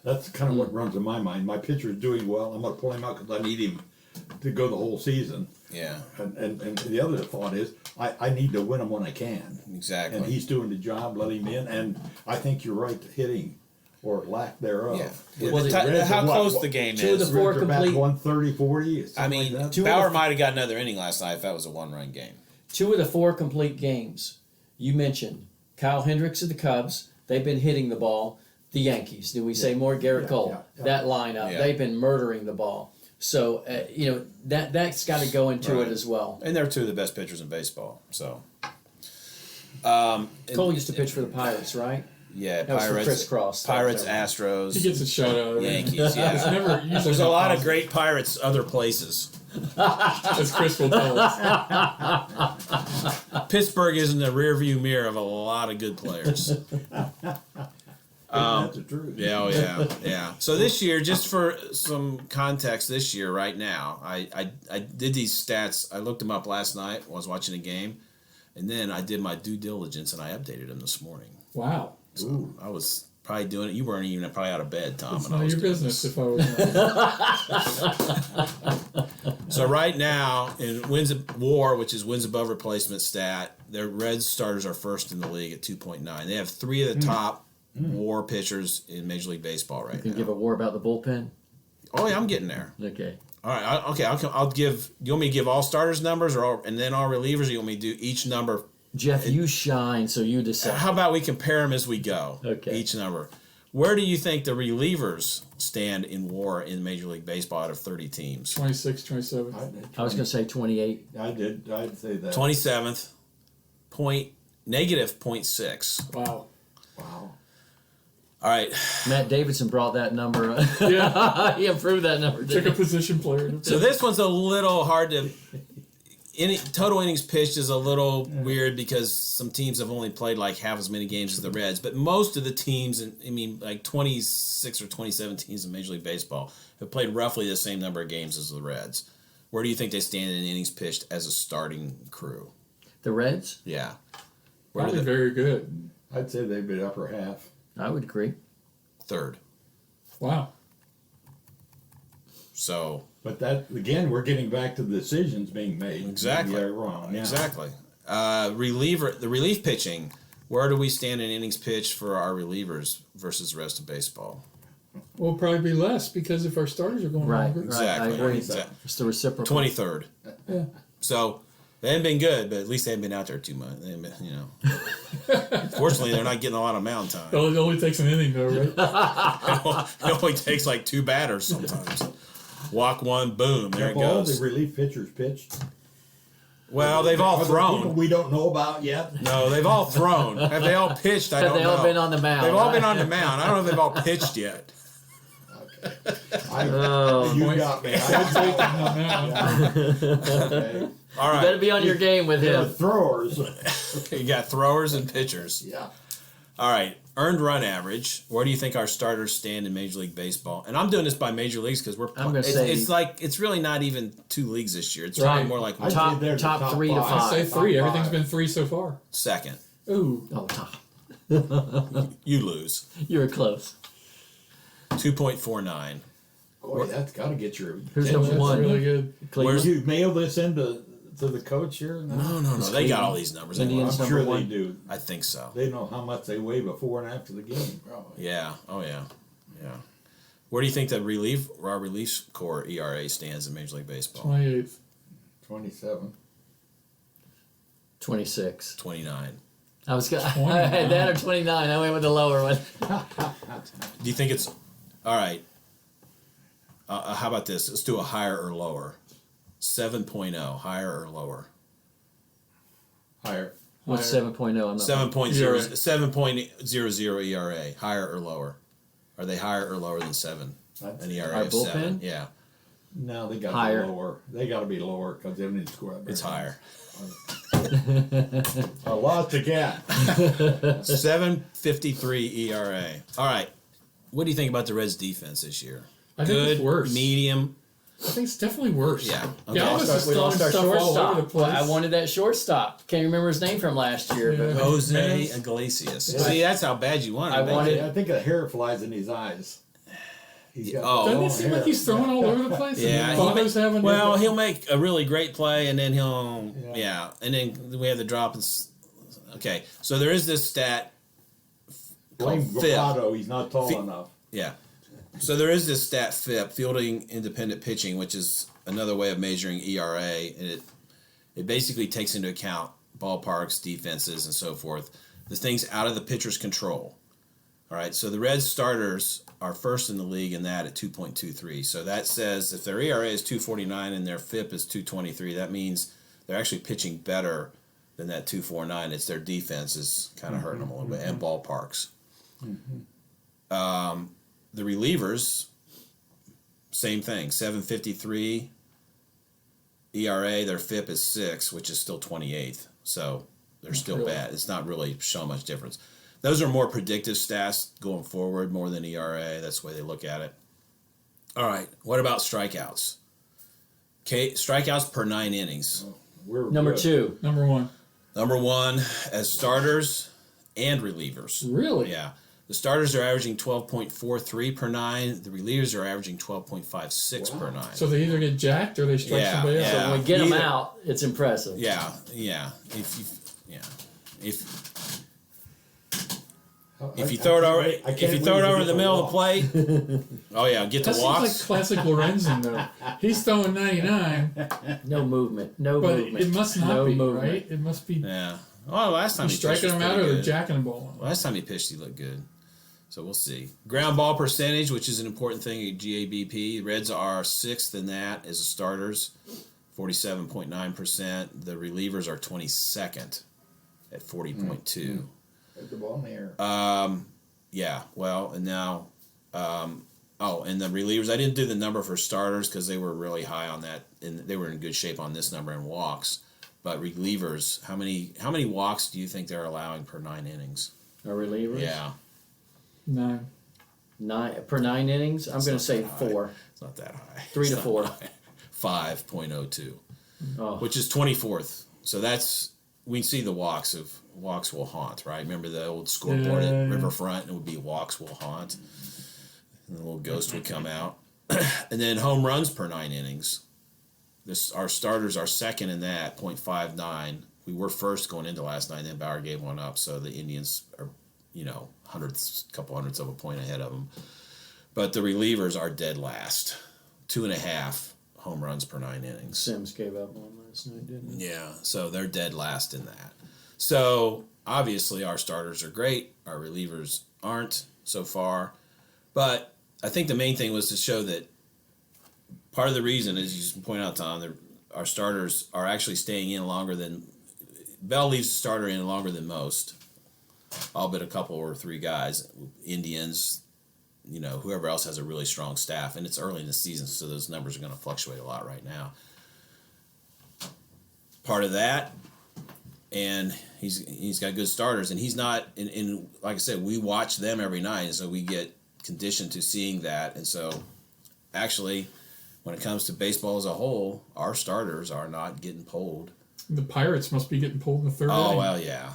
That's kind of what runs in my mind. My pitcher's doing well. I'm going to pull him out because I need him to go the whole season. Yeah. And the other thought is, I need to win them when I can. Exactly. And he's doing the job, let him in, and I think you're right, hitting or lack thereof. Yeah. Well, How close the game two of is. the four Reds are back complete- 130, 40. I mean, like that. Bauer might have got another inning last night if that was a one-run game. 2 of the 4 complete games you mentioned. Kyle Hendricks of the Cubs, they've been hitting the ball. The Yankees, do we say more? Garrett Cole, that lineup, they've been murdering the ball. So, that's got to go into it as well. And they're two of the best pitchers in baseball. So, Cole used to pitch for the Pirates, right? Yeah, That was for Pirates, crisscross. Pirates, He Astros, gets a shout out. Yankees. It's Yeah, never usually there's a not lot of positive, great Pirates other places. as Chris will tell us. Pittsburgh is in the rearview mirror of a lot of good players. That's the truth. Yeah, oh yeah. So this year, just for some context, this year right now, I did these stats. I looked them up last night while I was watching a game, and then I did my due diligence and I updated them this morning. Wow. So I was probably doing it. You weren't even probably out of bed, Tom. It's when I none of was your doing business this. if I was. So right now, in wins WAR, which is wins above replacement stat, their Reds starters are first in the league at 2.9. They have 3 of the top WAR pitchers in Major League Baseball right Can you now. give a war about the bullpen? Oh yeah, I'm getting there. Okay. All right, I'll give. You want me to give all starters numbers, and then all relievers? Or you want me to do each number? Jeff, you shine, so you decide. How about we compare them as we go? Okay. Each number. Where do you think the relievers stand in WAR in Major League Baseball out of 30 teams? 26, 27. I was going to say 28. I'd say that. 27th, negative 0.6. Wow. Wow. All right. Matt Davidson brought that number. Yeah. He improved that number. Took Didn't a he? position player. So this one's a little hard to. Total innings pitched is a little weird because some teams have only played like half as many games as the Reds, but most of the teams, like 26 or 27 teams in Major League Baseball, have played roughly the same number of games as the Reds. Where do you think they stand in innings pitched as a starting crew? The Reds? Yeah. Where Probably do they? very good. I'd say they'd be upper half. I would agree. Third. Wow. So. But that, again, we're getting back to the decisions being made. Exactly. Yeah, wrong. Yeah. Exactly. The relief pitching, where do we stand in innings pitched for our relievers versus the rest of baseball? Will probably be less because if our starters are going Right. longer. Exactly. I agree. Exactly. It's the reciprocal. 23rd. Yeah. So they haven't been good, but at least they haven't been out there too much. They haven't been, Fortunately, they're not getting a lot of mound time. It only takes an inning though, right? It only takes like 2 batters sometimes. Walk one, boom, there it Have all goes. the relief pitchers pitched? Well, they've all Are there people thrown. we don't know about yet? No, they've all thrown. Have they all pitched? I Have don't they know. all been on the mound? They've all right? been on the mound. I don't know if they've all pitched yet. You got me. Okay. All You right. better be on your game with They're him. throwers. You got throwers and pitchers. Yeah. All right. Earned run average. Where do you think our starters stand in Major League Baseball? And I'm doing this by major leagues because I'm gonna say- it's really not even 2 leagues this year. It's Right. really more like I'd say Top- they're the top 3 to 5. I say Top 3. Everything's five. been 3 so far. second. Ooh. Oh, top. You lose. You were close. 2.49. Boy, that's got to get your Who's attention. number That's one? really good. Cleveland. Did you mail this into to the coach here? No. They got all these numbers. Indians. I'm number sure they one. do. I think so. They know how much they weigh before and after the game, probably. Yeah. Oh, yeah. Yeah. Where do you think our relief core ERA stands in Major League Baseball? 28th. 27. 26. 29. I was gonna, I had that or 29. I went with the lower one. Do you think it's all right? How about this? Let's do a higher or lower. 7.0, higher or lower? Higher. What's Higher. 7.0? I'm not. 7.00 ERA, higher or lower? Are they higher or lower than 7? An ERA Our of 7. bullpen? Yeah, No, they got to Higher. be lower. They got to be lower because they don't need to score that. it's higher. A lot to get. 7.53 ERA. All right. What do you think about the Reds' defense this year? I think Good, it's worse. medium. I think it's definitely worse. Yeah. Okay. Dallas is We throwing lost our stuff all over the shortstop. place. I wanted that shortstop. Can't remember his name from last year, Yeah. but Jose Yes. Iglesias. Yeah. See, that's how bad you want it. I wanted- I think a hair flies in his eyes. He's got Doesn't long it seem hair. like he's throwing all over the place? Yeah, And Father's having Well, he'll make a really great play, and then Yeah. and then we have the drop. Okay, so there is this stat. Blame called FIP. Grotto, he's not tall Fi- enough. Yeah. So there is this stat FIP, fielding independent pitching, which is another way of measuring ERA, and it basically takes into account ballparks, defenses, and so forth. The things out of the pitcher's control. All right, so the Reds starters are first in the league in that at 2.23. So that says if their ERA is 2.49 and their FIP is 2.23, that means they're actually pitching better than that 2.49. It's their defense is kind of hurting them a little bit, and ballparks. The relievers, same thing, 7.53 ERA. Their FIP is 6, which is still 28th. So they're still really bad. It's not really showing much difference. Those are more predictive stats going forward, more than ERA. That's the way they look at it. All right, what about strikeouts? Okay, strikeouts per 9 innings. We're Number good. 2. number one. Number 1 as starters and relievers. Really? Yeah. The starters are averaging 12.43 per 9. The relievers are averaging 12.56 per 9. So they either get jacked or they strike Yeah, somebody else. yeah. So when we get them Either- out, it's impressive. Yeah. If you throw it over, the middle of the plate, oh yeah, get That the seems walks. like classic Lorenzen, though. He's throwing 99, No movement. No but movement. it must not No be, movement. right? It must be Yeah. Well, last time he striking pitched them was out or pretty they're good. jacking the ball on. Last time he pitched, he looked good. So we'll see. Ground ball percentage, which is an important thing at GABP. Reds are 6th in that as the starters, 47.9%. The relievers are 22nd at 40.2. Put the ball in the air. Yeah, well, and now, and the relievers, I didn't do the number for starters because they were really high on that, and they were in good shape on this number in walks. But relievers, how many walks do you think they're allowing per 9 innings? Our relievers? Yeah, 9. 9 per 9 innings. I'm going to say 4. it's not that high. 3 to It's not 4. high. 5.02, Oh. which is 24th. So we see the walks will haunt, right? Remember the old scoreboard at Riverfront? It would be walks will haunt. And the little ghost would come out. And then home runs per 9 innings. Our starters are second in that, 0.59. We were first going into last night, and then Bauer gave one up, so the Indians are, couple hundredths of a point ahead of them. But the relievers are dead last, 2.5 home runs per 9 innings. Sims gave up one last night, didn't he? Yeah, so they're dead last in that. So obviously our starters are great, our relievers aren't so far. But I think the main thing was to show that part of the reason, as you just point out, Tom, our starters are actually staying in longer than Bell leaves the starter in longer than most. All but a couple or 3 guys, Indians, whoever else has a really strong staff, and it's early in the season, so those numbers are going to fluctuate a lot right now. Part of that, and he's got good starters, and he's not in like I said, we watch them every night, and so we get conditioned to seeing that, and so actually, when it comes to baseball as a whole, our starters are not getting pulled. The Pirates must be getting pulled in the 3rd Oh inning. well, yeah,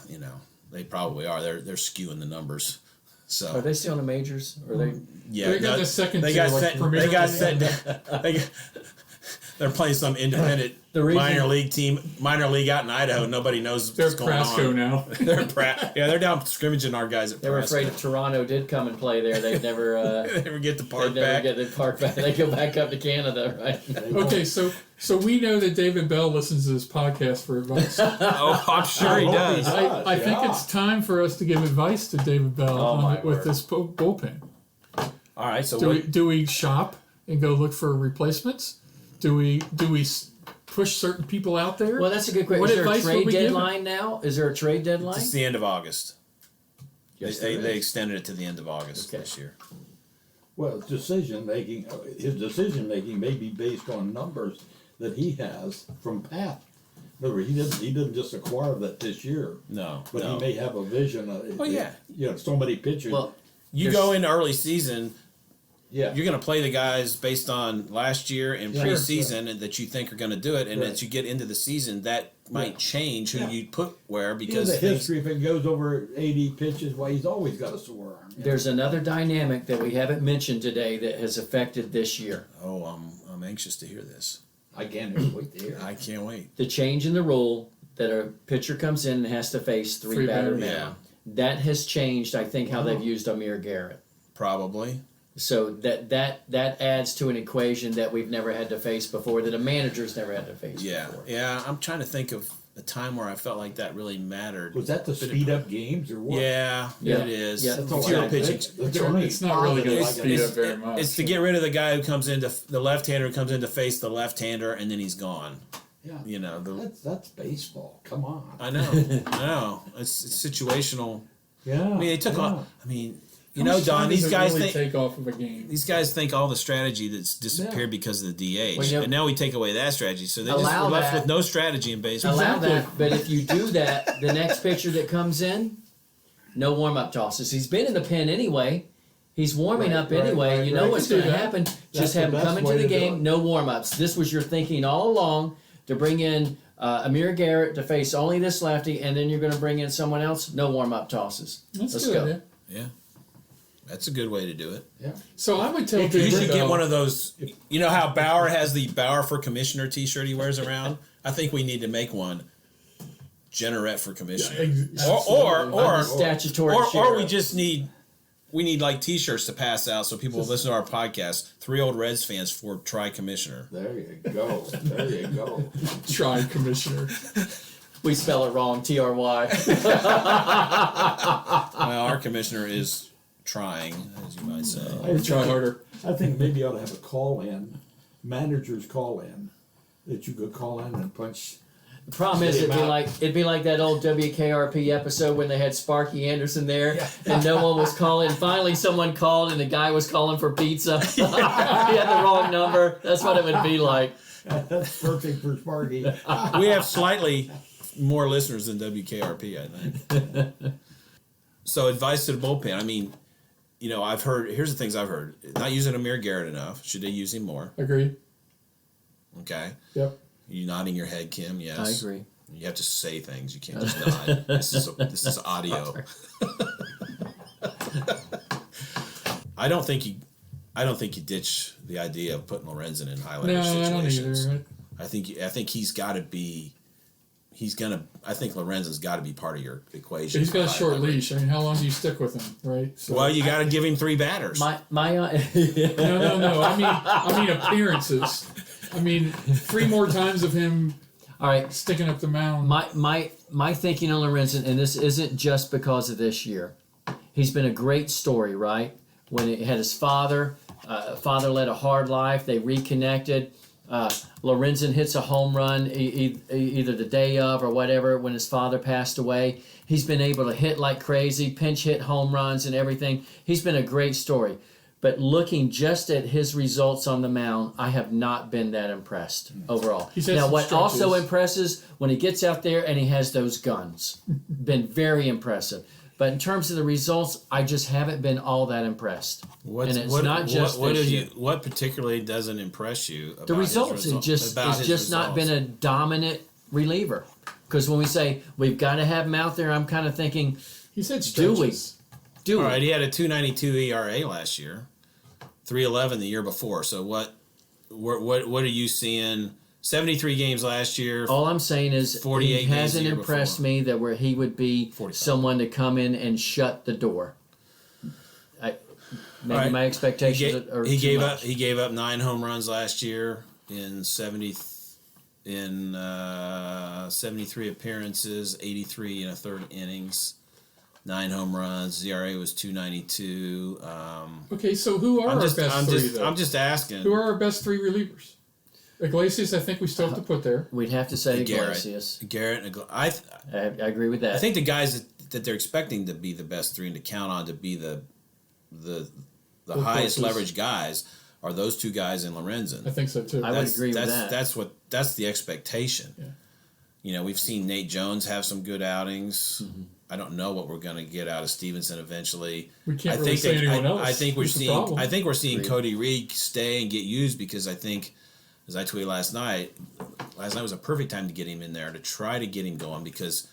they probably are. They're skewing the numbers. So Are they still in the majors? Or are they? yeah, They got the second They tier, got like set. Premier They got League. set. They're playing some independent The reason- minor league out in Idaho. Nobody knows They're what's going Prasco on. now. They're down scrimmaging our guys at They were Prasco. afraid if Toronto did come and play there, they'd never. They never get the They'd park never back. get the park back. They go back up to Canada, right? Okay, so we know that David Bell listens to this podcast for advice. Oh, I'm sure he I hope does. he does. I think Yeah. it's time for us to give advice to David Bell Oh, my with word. this bullpen. All right, so Do we shop and go look for replacements? Do we push certain people out there? Well, that's a good question. What Is there a advice would trade we give him? deadline now? Is there a trade deadline? it's the end of August. Yes, they there is. extended it to the end of August Okay. this year. Well, his decision making may be based on numbers that he has from Pat. In other words, he didn't just acquire that this year, No, but no. he may have a vision. Oh, yeah. So many pitchers. Well, You There's- go into early season, Yeah. you're going to play the guys based on last year and Sure, preseason and that you think are going to do it. And Right. as you get into the season, that might change who Yeah. you put where Because because the things, history, if it goes over 80 pitches, well, he's always got a sore arm. There's another dynamic that we haven't mentioned today that has affected this year. oh, I'm anxious to hear this. I can't even wait to hear it. I can't wait. The change in the rule that a pitcher comes in and has to face three batter batter, men. yeah. That has changed, I think, how they've used Amir Garrett. Probably. So that adds to an equation that we've never had to face before, that a manager's never had to face Yeah. before. Yeah. I'm trying to think of a time where I felt like that really mattered. Was that to speed up games or what? Yeah, Yeah. it is. Yeah. That's If all you're I pitching, think. That's the only It's not really positive gonna I can speed think. up very much. it's to get rid of the guy who comes into the left-hander who comes in to face the left-hander and then he's gone. Yeah. You know, That's baseball. Come on. I know, I know. It's situational. Yeah. I mean, they took yeah. all. I mean, you How know, much time Don, does these it guys really think take off of a game. these guys think all the strategy that's disappeared because of the DH, Well, you know- and now we take away that strategy, so they just Allow were left that. with no strategy in baseball. Allow Exactly. that, but if you do that, the next pitcher that comes in, no warm-up tosses. He's been in the pen anyway. He's warming Right, up right, anyway. right, you know right. what's You going can to do that. happen. That's Just the have him best come into way the to do game, it. no warm-ups. This was your thinking all along, to bring in Amir Garrett to face only this lefty, and then you're going to bring in someone else, no warm-up tosses. That's Let's a good go. idea. Yeah, that's a good way to do it. Yeah. So I would tell You people should get though, one of those. You know how Bauer has the Bauer for Commissioner T-shirt he wears around. I think we need to make one. Generette for Commissioner, or Statutory or sheriff. we just need like T-shirts to pass out so people will listen to our podcast. 3 old Reds fans for Tri Commissioner. There you go. There you go. try commissioner. We spell it wrong, T-R-Y. Well, our commissioner is trying, as you might say. I would try harder. I think maybe you ought to have a call-in, manager's call-in, that you could call in and punch. The problem is, it'd be like that old WKRP episode when they had Sparky Anderson there, and no one was calling. Finally, someone called, and the guy was calling for pizza. He had the wrong number. That's what it would be like. That's perfect for Sparky. We have slightly more listeners than WKRP, I think. So, advice to the bullpen. I mean, you know, I've heard. Here's the things I've heard. Not using Amir Garrett enough. Should they use him more? Agreed. Okay. Yep. You nodding your head, Kim? Yes. I agree. You have to say things. You can't just nod. This is audio. I don't think you ditch the idea of putting Lorenzen in Highlander No, I don't situations. either. I think he's got to be. I think Lorenzen's got to be part of your equation. He's got a for short Highlander. leash. I mean, how long do you stick with him, right? So, Well, you got to give him 3 batters. No. I mean appearances. I mean, 3 more times of him All right. sticking up the mound. My thinking on Lorenzen, and this isn't just because of this year. He's been a great story, right? When he had his father, father led a hard life. They reconnected. Lorenzen hits a home run either the day of or whatever when his father passed away. He's been able to hit like crazy, pinch hit home runs and everything. He's been a great story. But looking just at his results on the mound, I have not been that impressed overall. He's had Now, some what also stretches. impresses when he gets out there and he has those guns, been very impressive. But in terms of the results, I just haven't been all that impressed. What's, and it's not just what this year. what particularly doesn't impress you about The his results, result- it's about his just not results? been a dominant reliever. Because when we say we've got to have him out there, I'm kind of thinking, He said Do we? stretches. do All we? right, he had a 2.92 ERA last year, 3.11 the year before. So what are you seeing? 73 games last year. All I'm saying is 48 he games hasn't the year impressed before. me that where he would be 45. someone to come in and shut the door. Maybe Right. my expectations are He too much. gave up 9 home runs last year in 73 appearances, 83 in a third innings, 9 home runs. ERA was 2.92. Okay, so who are our best 3, though? I'm just asking. Who are our best 3 relievers? Iglesias, I think we still have to put there. We'd have to say Garrett. Iglesias. Garrett and I agree with that. I think the guys that they're expecting to be the best 3 and to count on to be the highest closest. leverage guys are those 2 guys in Lorenzen. I think so too. I would agree with that. That's the expectation. Yeah. You know, we've seen Nate Jones have some good outings. Mm-hmm. I don't know what we're going to get out of Stevenson eventually. We can't really say anyone else. I think we're That's the seeing. problem. I think we're seeing Cody Reed stay and get used because I think, as I tweeted last night was a perfect time to get him in there to try to get him going because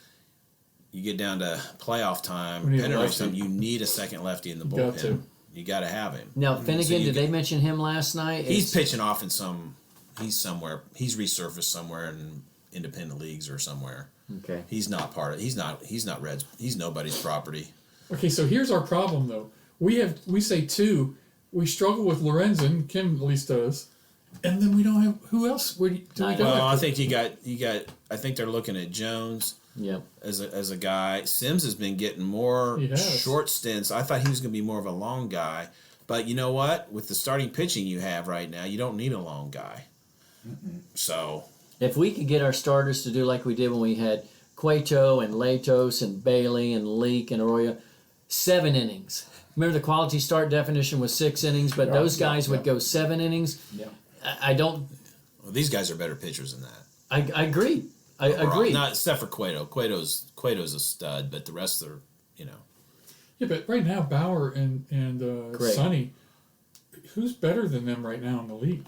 you get down to playoff time, We need a pennant race lefty. time, you need a second lefty in the Got bullpen. to. You got to have him. Now Finnegan, you did they mention him last night? He's pitching off in some. He's somewhere. He's resurfaced somewhere in independent leagues or somewhere. Okay. He's not part of. He's not Reds. He's nobody's property. Okay, so here's our problem though. We say 2. We struggle with Lorenzen. Kim at least does, and then we don't have who else? Where do we go? Well, I think you got. I think they're looking at Jones Yep. as a guy. Sims has been getting more He has. short stints. I thought he was going to be more of a long guy, but you know what? With the starting pitching you have right now, you don't need a long guy. So If we could get our starters to do like we did when we had Cueto and Latos and Bailey and Leak and Arroyo, 7 innings. Remember the quality start definition was 6 innings, but those guys would go 7 innings. Yeah. I don't. well, these guys are better pitchers than that. I agree. I Overall. agree. Not except for Cueto. Cueto's a stud, but the rest are Yeah, but right now Bauer and Great. Sonny, who's better than them right now in the league?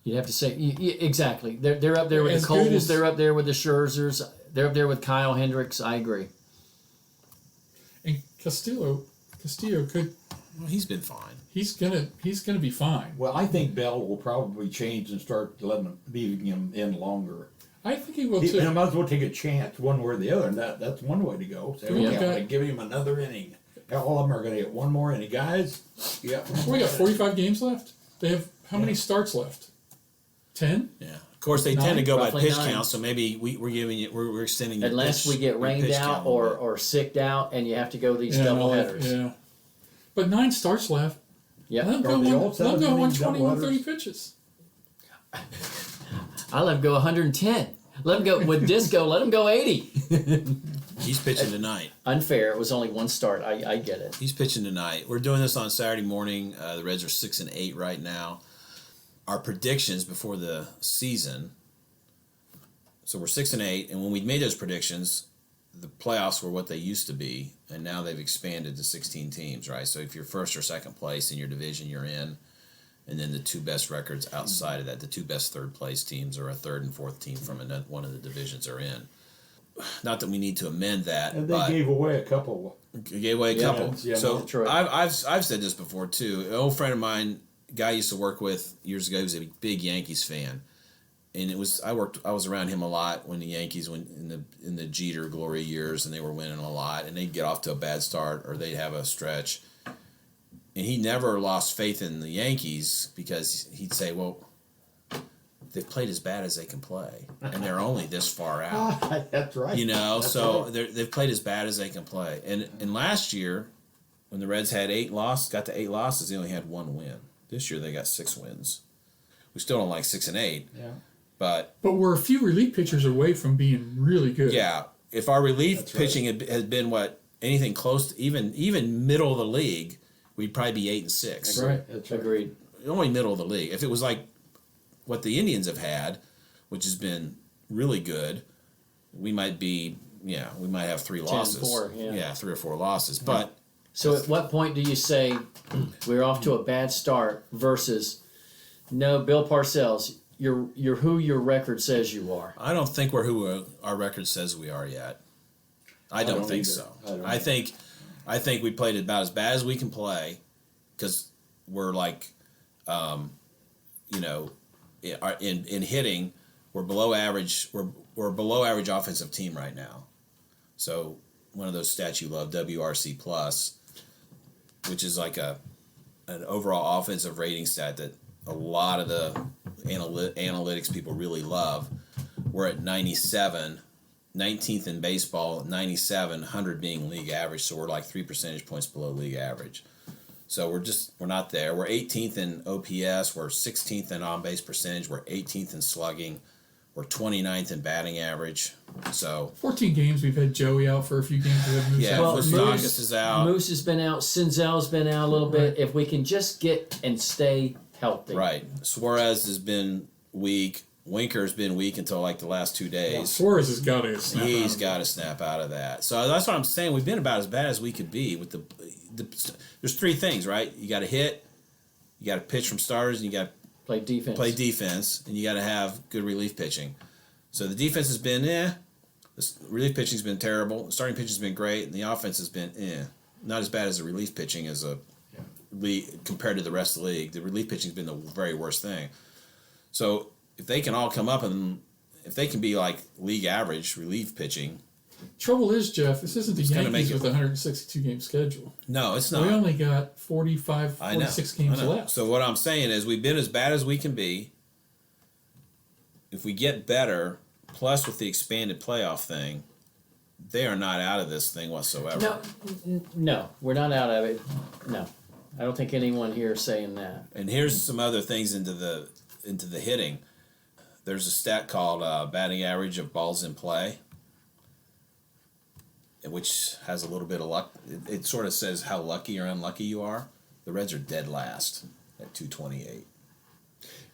You'd have to say exactly. They're up there with As the good Coles. as- They're up there with the Scherzers. They're up there with Kyle Hendricks. I agree. And Castillo could. Well, he's been fine. He's gonna be fine. Well, I think Bell will probably change and start leaving him in longer. I think he will He too. might as well take a chance one way or the other, and that's one way to go. Say, Yeah. okay, I'm gonna give him another inning. All of them are gonna get one more inning, guys. Yeah. We got 45 games left. They have how many starts left? 10. Yeah. Of course, they tend to go by Roughly pitch 9. count, so maybe we're giving you we're extending your Unless pitch- we get your rained pitch out count a little bit. or sicked out, and you have to go these Yeah, double no, headers. yeah. But 9 starts left. Yep. Let them Are go, they all let them 7 go innings, 120, double 130 headers? pitches. I let him go 110. Let him go with Disco. Let him go 80. He's pitching tonight. Unfair. It was only one start. I get it. He's pitching tonight. We're doing this on Saturday morning. The Reds are 6-8 right now. Our predictions before the season. So we're 6-8, and when we made those predictions, the playoffs were what they used to be, and now they've expanded to 16 teams, right? So if you're first or second place in your division, you're in, and then the 2 best records outside of that, the 2 best third place teams, or a third and fourth team from one of the divisions are in. Not that we need to amend that, And but they gave away a couple. gave away a couple. yeah, So that's right. I've said this before too. An old friend of mine, guy I used to work with years ago, he was a big Yankees fan, and I was around him a lot when the Yankees went in the Jeter glory years, and they were winning a lot, and they'd get off to a bad start or they'd have a stretch, and he never lost faith in the Yankees because he'd say, well, they've played as bad as they can play, and they're only this far out. That's right. You know, That's so right. they've played as bad as they can play. And last year, when the Reds had 8 losses, got to 8 losses, they only had 1 win. This year they got 6 wins. We still don't like 6-8, Yeah. But we're a few relief pitchers away from being really good. yeah, if our relief That's pitching had been anything close to even middle of the league, we'd probably be 8-6. That's right. That's right. Agreed. Only middle of the league. If it was like what the Indians have had, which has been really good, we might have 3 losses. 10-4, yeah. 3 or 4 losses. But So at what point do you say we're off to a bad start versus no, Bill Parcells, you're who your record says you are? I don't think we're who our record says we are yet. I don't think either. so. I don't I think we played about as bad as we can play because we're like, in hitting, we're below average. We're below average offensive team right now. So one of those stats you love, WRC plus, which is like an overall offensive rating stat that a lot of the analytics people really love. We're at 97, 19th in baseball, 97, 100 being league average. So we're like 3 percentage points below league average. So we're not there. We're 18th in OPS. We're 16th in on-base percentage. We're 18th in slugging. We're 29th in batting average. So 14 games. We've had Joey out for a few games. We have Moose yeah, out Well, for a few Mustakas games. Moose- is out. Moose has been out. Sinzel's been out a little bit. If we can just get and stay healthy. Right. Suarez has been weak. Winker's been weak until like the last 2 days. Suarez has got to snap. He's got to snap out of that. So that's what I'm saying. We've been about as bad as we could be with the there's three things, right? You got to hit, you got to pitch from starters, and you got to Play defense. and you got to have good relief pitching. So the defense has been the relief pitching's been terrible. The starting pitching's been great, and the offense has been not as bad as the relief pitching as a league compared to the rest of the league. The relief pitching's been the very worst thing. So if they can all come up and if they can be like league average relief pitching. Trouble is, Jeff, this isn't the Yankees with a 162 game schedule. No, it's not. We only got 46 games left. So what I'm saying is we've been as bad as we can be. If we get better, plus with the expanded playoff thing, they are not out of this thing whatsoever. No, we're not out of it. No, I don't think anyone here is saying that. And here's some other things into the hitting. There's a stat called batting average of balls in play, which has a little bit of luck. It sort of says how lucky or unlucky you are. The Reds are dead last at 228.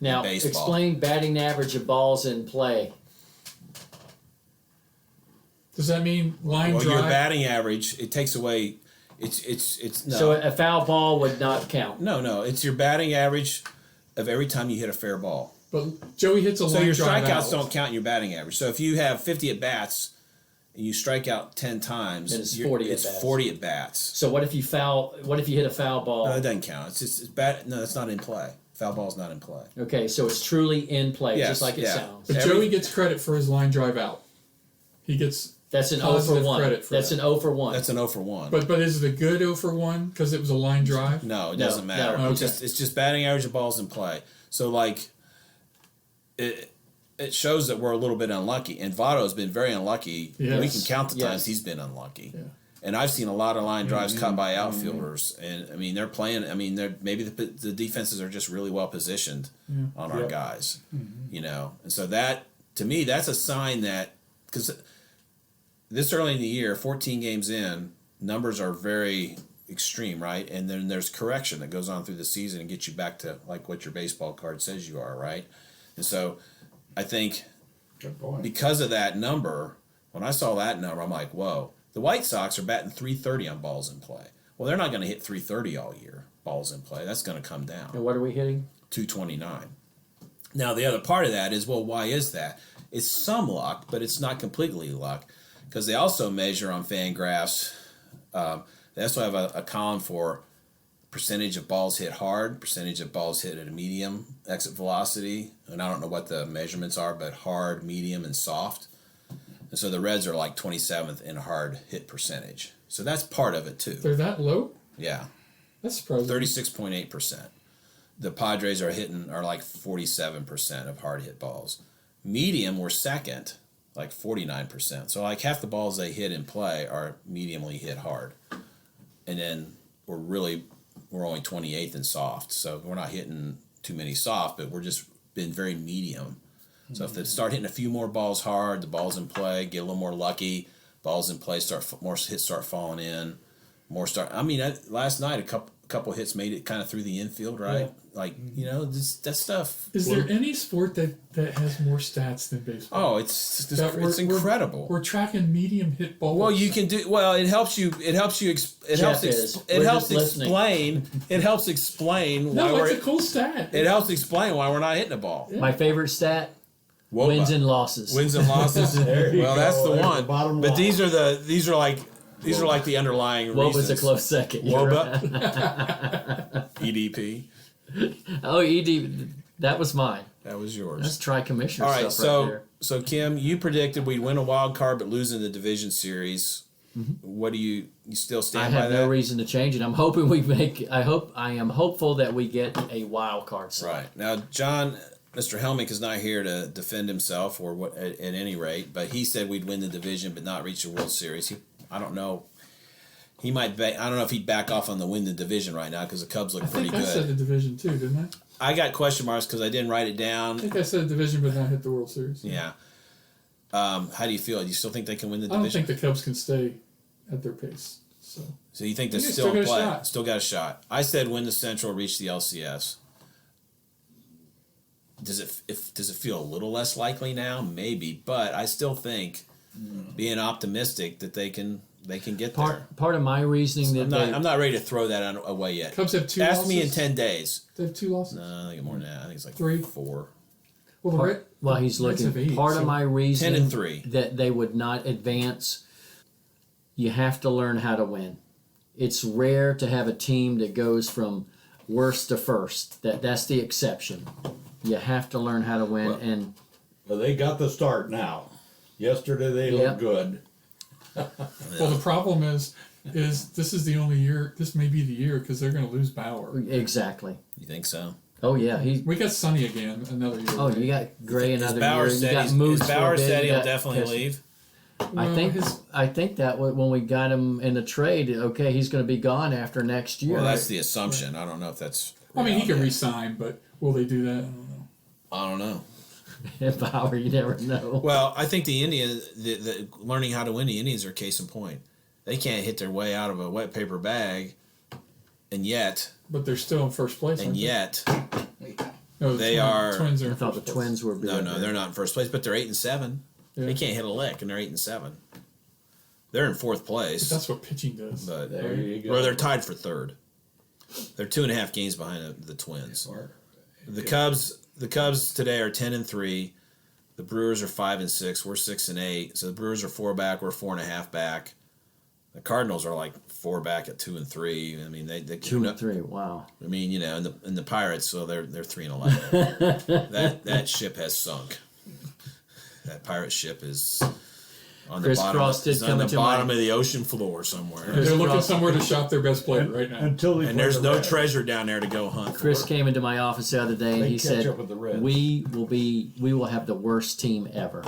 Now, explain batting average of balls in play. Does that mean line drive? Your batting average, it takes away. It's no. So a foul ball would not count. No. It's your batting average of every time you hit a fair ball. But Joey hits a line drive. So your strikeouts out. don't count in your batting average. So if you have 50 at bats and you strike out 10 times, then it's 40 it's at bats. 40 at bats. So what if you hit a foul ball? No, it doesn't count. It's bad. No, that's not in play. Foul ball's not in play. Okay, so it's truly in play, just like it sounds. But Joey gets credit for his line drive out. He gets that's an 0 for 1. That's an 0 for 1. That's an 0 for 1. But is it a good 0 for 1 because it was a line drive? No, it doesn't matter. No. Okay. It's just batting average of balls in play. So like it shows that we're a little bit unlucky. And Votto's been very unlucky. Yes. We can count the times he's been unlucky. Yeah. And I've seen a lot of line drives cut by outfielders, and I mean they're playing. I mean maybe the defenses are just really well positioned on our guys, you know. And so that to me that's a sign that because this early in the year, 14 games in, numbers are very extreme, right? And then there's correction that goes on through the season and gets you back to like what your baseball card says you are, right? And so I think because of that number, when I saw that number, I'm like, whoa. The White Sox are batting .330 on balls in play. Well, they're not going to hit .330 all year, balls in play. That's going to come down. And what are we hitting? .229. Now, the other part of that is, well, why is that? It's some luck, but it's not completely luck because they also measure on Fangraphs. They also have a column for percentage of balls hit hard, percentage of balls hit at a medium exit velocity. And I don't know what the measurements are, but hard, medium, and soft. And so the Reds are like 27th in hard hit percentage. So that's part of it too. They're that low? Yeah. That's surprising. 36.8%. The Padres are like 47% of hard hit balls. Medium were second, like 49%. So like half the balls they hit in play are mediumly hit hard. And then we're only 28th in soft. So we're not hitting too many soft, but we're just been very medium. So if they start hitting a few more balls hard, the balls in play get a little more lucky. Balls in play more hits start falling in. Last night a couple hits made it kind of through the infield, right? Yeah. Like that stuff. Is there any sport that has more stats than baseball? Oh, it's incredible. We're tracking medium hit balls. Well, you can do well. It helps explain no, why it's a cool stat. It helps explain why we're not hitting the ball. Yeah. My favorite stat. Wins and losses. Wins and losses. Well, that's the one. Bottom but line. these are like the underlying what reasons. Was a close second? WOBA. EDP. Oh, that was mine. That was yours. That's tri-commissioner All right, stuff right there. So Kim, you predicted we'd win a wild card but lose in the division series. Mm-hmm. What do you still stand by that? by that? I have no reason to change it. I'm hoping I am hopeful that we get a wild card slot. Right. Now, John, Mr. Helmick is not here to defend himself or what at any rate, but he said we'd win the division but not reach the World Series. I don't know. He might. I don't know if he'd back off on the win the division right now because the Cubs look pretty good. I said the division too, didn't I? I got question marks because I didn't write it down. I think I said division but not hit the World Series. Yeah. How do you feel? Do you still think they can win the I don't division? think the Cubs can stay at their pace. So you think they're Yeah, still in still got a play? shot. Still got a shot. I said win the Central, reach the LCS. does it feel a little less likely now? Maybe, but I still think being optimistic that they can get there. Part of my reasoning I'm not ready to throw that away yet. Cubs have 2 Ask losses. me in 10 days. They have 2 losses. No, I think more than that. I think it's like 3, 4. Well, while he's Reds have looking, 8, part of my reasoning 10-3 that they would not advance, you have to learn how to win. It's rare to have a team that goes from worst to first. That's the exception. You have to learn how to win, Well, they got the start now. Yesterday they Yep. looked good. Well, the problem is this is the only year. This may be the year because they're going to lose Bauer. exactly. You think so? Oh yeah, We got Sonny again another year. Oh, you got Gray Is another Bauer year. You said got is Moose. Bauer for a bit, said you he'll got definitely Pesci. leave? I think that when we got him in the trade, okay, he's going to be gone after next year. Well, that's the assumption. I don't know if that's. I mean, he can reality. resign, but will they do that? I don't know. I don't know. Bauer, you never know. Well, I think the Indians, the learning how to win, the Indians are case in point. They can't hit their way out of a wet paper bag, and yet, But they're still in first place. and aren't yet, no, the they are- Twins are. I In thought the first place. Twins were. no, they're not in first place, but they're 8-7. Yeah. They can't hit a lick, and they're 8-7. They're in fourth place, That's what pitching does. but There you go. or they're tied for third. They're 2.5 games behind the Twins. The Cubs today are 10-3. The Brewers are 5-6. We're 6-8. So the Brewers are 4 back. We're 4.5 back. The Cardinals are like 4 back at 2-3. I mean, they 2-3. Wow. I mean, and the Pirates, so they're 3-11. that ship has sunk. That pirate ship is on the Chris bottom. Cross did It's come on the into bottom my- of the ocean floor somewhere. They're looking somewhere to shop their best player right now. Until they And play there's the no Reds. treasure down there to go hunt. Chris for. came into my office the other day and They he catch said, up with the Reds. we will have the worst team ever.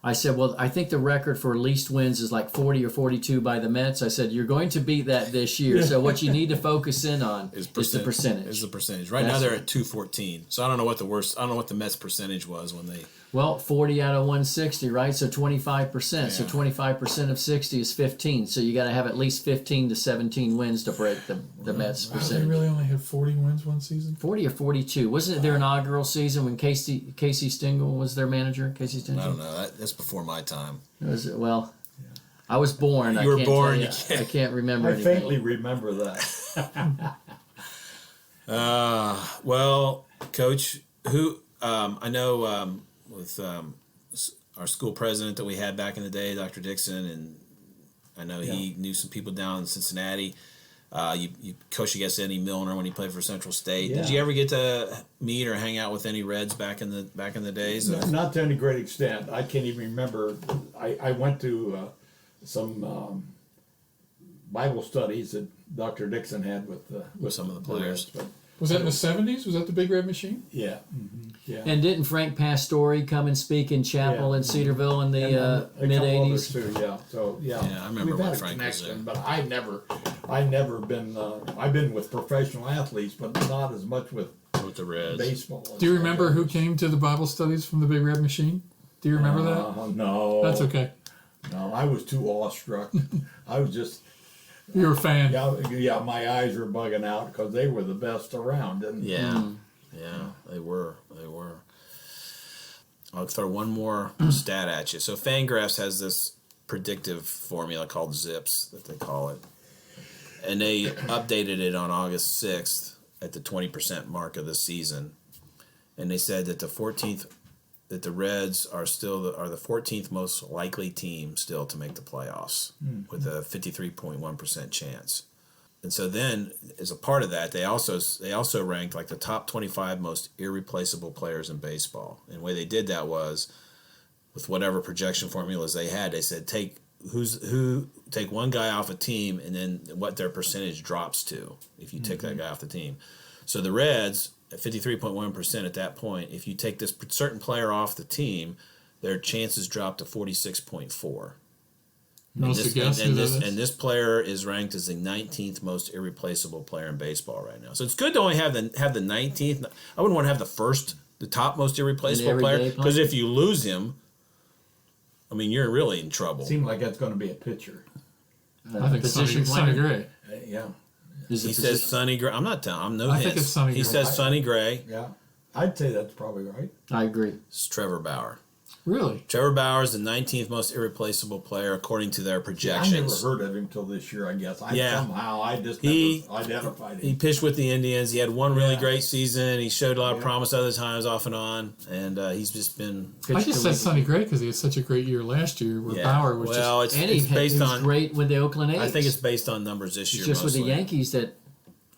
I said, well, I think the record for least wins is like 40 or 42 by the Mets. I said, you're going to beat that this year. So what you need to focus in on is the percentage. Is the percentage. Right now they're at 214. So I don't know what the Mets percentage was when they. Well, 40 out of 160, right? So 25%. So 25% of 60 is 15. So you got to have at least 15 to 17 wins to break the Mets Wow, they percentage. really only had 40 wins one season. 40 or 42. Wasn't it their inaugural season when Casey Stengel was their manager? Casey I Stengel? don't know. That's before my time. Was it? Well, I was born. You were can't born, tell you can't- I can't remember I anything. faintly remember that. Well, Coach, who I know with our school president that we had back in the day, Dr. Dixon, and I know he knew some people down in Cincinnati. You coached against Eddie Milner when he played for Central State. Did Yeah. you ever get to meet or hang out with any Reds back in the days? Not to any great extent. I can't even remember. I went to some Bible studies that Dr. Dixon had with some of the players. Reds, but Was that in the 70s? Was that the Big Red Machine? yeah, yeah. And didn't Frank Pastore come and speak in chapel Yeah. in Cedarville in the And a mid couple '80s? others too, yeah. So yeah, Yeah, I remember we've when had a Frank was connection, there. but I never been. I've been with professional athletes, but not as much with With the Reds. baseball. Do you remember who came to the Bible studies from the Big Red Machine? Do you remember that? No, That's okay. No, I was too awestruck. I was just You're a fan. yeah. My eyes were bugging out because they were the best around, and Yeah, yeah, they were. I'll throw one more stat at you. So Fangraphs has this predictive formula called ZIPS that they call it, and they updated it on August 6th at the 20% mark of the season, and they said that that the Reds are the 14th most likely team still to make the playoffs with a 53.1% chance. And so then, as a part of that, they also ranked like the top 25 most irreplaceable players in baseball. And the way they did that was, with whatever projection formulas they had, they said take one guy off a team and then what their percentage drops to if you take that guy off the team. So the Reds at 53.1% at that point, if you take this certain player off the team, their chances drop to 46.4. No guess who that is? And this player is ranked as the 19th most irreplaceable player in baseball right now. So it's good to only have the 19th. I wouldn't want to have the top most irreplaceable player, everyday because player? if you lose him, I mean, you're really in trouble. seemed like that's going to be a pitcher. I think Sonny Gray. Yeah, Is He it says Sonny Gray. I'm not telling. I'm no I hints. think it's Sonny He Gray. says Sonny Gray. yeah. I'd say that's probably right. I agree. It's Trevor Bauer. Really? Trevor Bauer is the 19th most irreplaceable player according to their I never projections. heard of him till this year, I guess. I just He- never identified He him. pitched with the Indians. He had one really Yeah. great season. He showed a lot of Yeah. promise other times, off and on, and he's just been. I just said Sonny Gray because he had such a great year last year where Yeah. Bauer was Well, just... it's, And it's he based was on. great with the Oakland A's. I think it's based on numbers this year. It's just with the mostly. Yankees that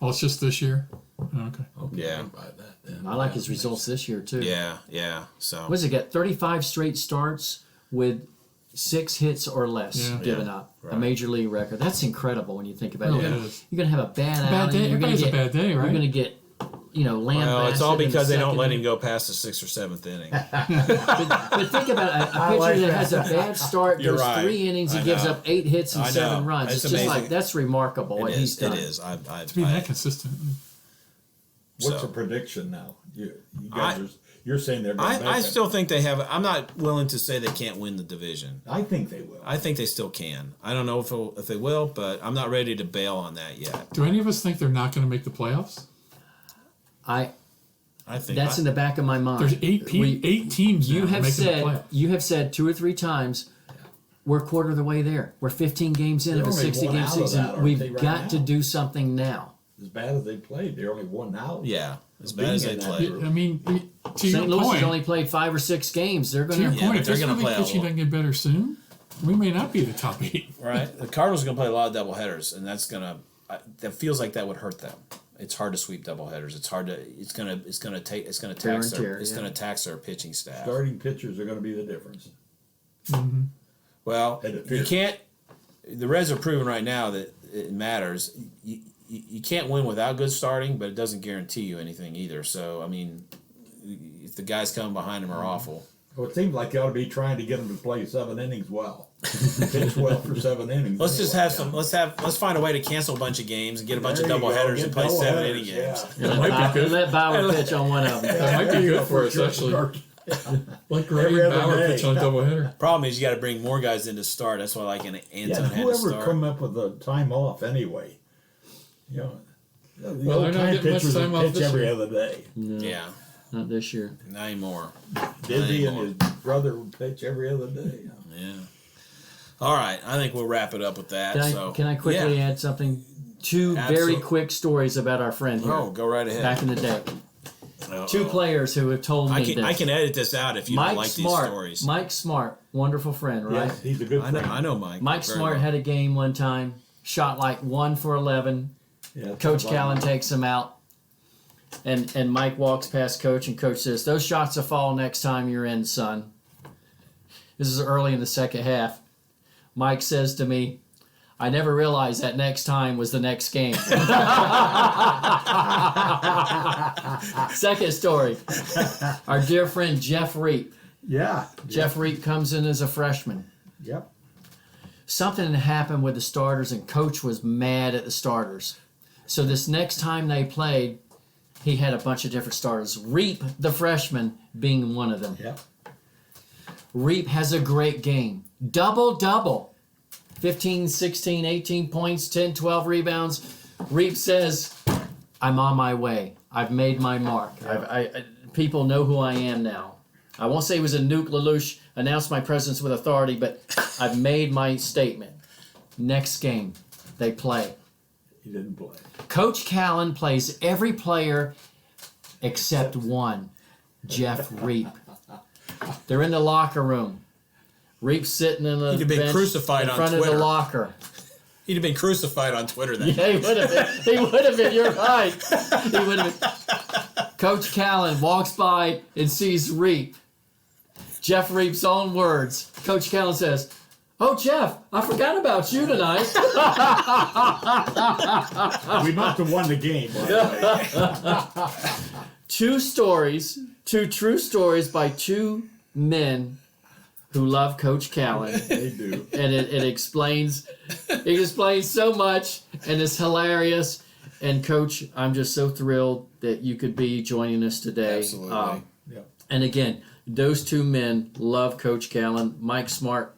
Oh, it's just this year? Okay. Okay, Yeah. I'll buy that then. I like his results this year too. Yeah. So What does he get? 35 straight starts with 6 hits or less Yeah. given Yeah, up. A right. major league record. That's incredible when you think about Really it. is. You're going to have a bad Bad outing. day. You're going Everybody has to a get bad day, You're right? going to get lambasted. well, it's all in the because they don't second let him inning. go past the 6th or 7th inning. But think about it. A I pitcher like that that. has a bad start, You're goes right. 3 innings, he I gives know. up 8 hits and I 7 know. runs. It's It's just like amazing. that's remarkable what It he's is. done. It is. To be that consistent. What's So. the prediction now? You guys you're saying they're going to make I it. still think they have. I'm not willing to say they can't win the division. I think they will. I think they still can. I don't know if they will, but I'm not ready to bail on that yet. Do any of us think they're not going to make the playoffs? I think That's in the back of my mind. There's eight teams You now have making the said playoffs. 2 or 3 times we're a quarter of the way there. We're 15 games in They're of a only 60 one game out of that, season. aren't We've they, right got now? to do something now. As bad as they played, they're only one out. Yeah, as bad as they Being in that play. group. I mean, to St. your Louis point, has only played 5 or 6 games. They're to going your to. Yeah, point, but if they're this gonna really play a pitching lot. doesn't get better soon, we may not be the top 8. Right. The Cardinals are going to play a lot of doubleheaders, and that's gonna. That feels like that would hurt them. It's hard to sweep doubleheaders. It's hard to. It's gonna tax and tear, It's yeah. gonna tax their pitching staff. Starting pitchers are going to be the difference. Well, It you appears. can't. The Reds are proving right now that it matters. You can't win without good starting, but it doesn't guarantee you anything either. So I mean, if the guys coming behind them are awful, Well, it seems like they ought to be trying to get them to play 7 innings well. Pitch well for 7 innings. let's just anyway. have some. Let's find a way to cancel a bunch of games and get a bunch of There you go. doubleheaders Get and play 7 doubleheaders, inning games. yeah. That might be good. Let Bauer pitch on one of them. That might be good for us, actually. Like Gray Every and other Bauer day. pitch on a doubleheader. Problem is, you got to bring more guys in to start. That's why like Anton Yeah, had to whoever start. come up with the time off anyway. You know, the Well, they're old not time getting much pitchers time would off pitch this every year. other day. No, Yeah, not this year. not anymore. Dizzy and anymore. his brother would pitch every other day. Yeah. All right, I think we'll wrap it up with that. Can I quickly yeah. add something? 2 very Absolutely. quick stories about our friend here. Oh, go right ahead. Back in the day. Uh-oh. 2 players who have told me this. I can edit this out if you don't Mike like Smart. these stories. Mike Smart, wonderful friend, right? Yeah, he's a good friend. I know Mike. Mike very Smart well. had a game one time, shot like 1 for 11. Yeah, Coach something like Callan that. takes him out, and Mike walks past Coach, and Coach says, "Those shots will fall next time you're in, son." This is early in the second half. Mike says to me, "I never realized that next time was the next game." Second story. Our dear friend Jeff Reap. Yeah. Jeff Reap comes in as a freshman. Yep. Something had happened with the starters, and Coach was mad at the starters. So this next time they played, he had a bunch of different starters. Reap, the freshman, being one of them. Yep. Reap has a great game. Double-double. 15, 16, 18 points, 10, 12 rebounds. Reap says, "I'm on my way. I've made my mark. People know who I am now. I won't say he was a Nuke Lelouch, announced my presence with authority, but I've made my statement." Next game, they play. He didn't play. Coach Callan plays every player except one, Jeff Reap. They're in the locker room. Reap's sitting in the He'd have been bench crucified in on front of the Twitter. locker. He'd have been crucified on Twitter then. Yeah, he would have been. He would have been. You're right. He would have been. Coach Callan walks by and sees Reap. Jeff Reap's own words. Coach Callan says, "Oh, Jeff, I forgot about you tonight." We must have won the game. By the way. 2 stories, 2 true stories by 2 men who love Coach Callan. They do. And it explains so much, and it's hilarious. And Coach, I'm just so thrilled that you could be joining us today. Absolutely. Yep. And again, those 2 men love Coach Callan. Mike Smart,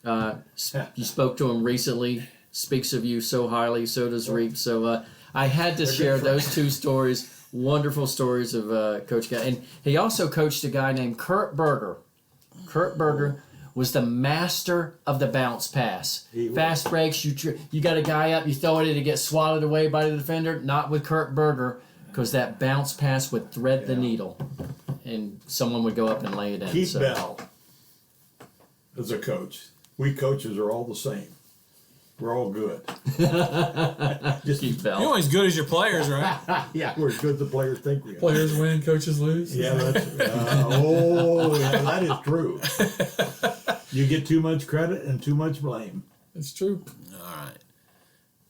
you spoke to him recently, speaks of you so highly. So does Reap. So I had to share those 2 stories Wonderful stories of Coach Callan. And he also coached a guy named Kurt Berger. Kurt Berger was the master of the bounce pass. Fast breaks, you got a guy up, you throw it in, it gets swatted away by the defender. Not with Kurt Berger, because that bounce pass would thread the needle, and someone would go up and lay it in. Keith Bell as a coach. We coaches are all the same. We're all good. Just Keith Bell. You're only as good as your players, right? Yeah, we're as good as the players think we are. Players win, coaches lose. Yeah, that's that is true. You get too much credit and too much blame. It's true. All right.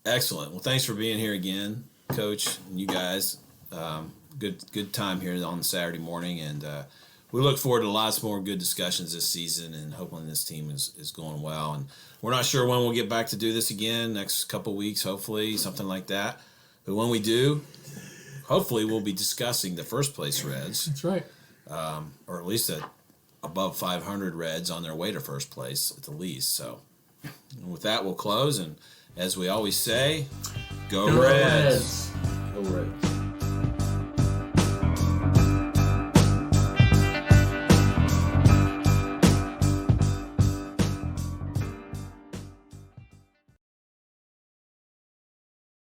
Excellent. Well, thanks for being here again, Coach, and you guys. Good time here on Saturday morning, and we look forward to lots more good discussions this season, and hopefully this team is going well. And we're not sure when we'll get back to do this again, next couple weeks, hopefully, something like that. But when we do, hopefully we'll be discussing the first place Reds. That's right. Or at least above 500 Reds on their way to first place at the least. So with that, we'll close. And as we always say, go Reds. Go Reds.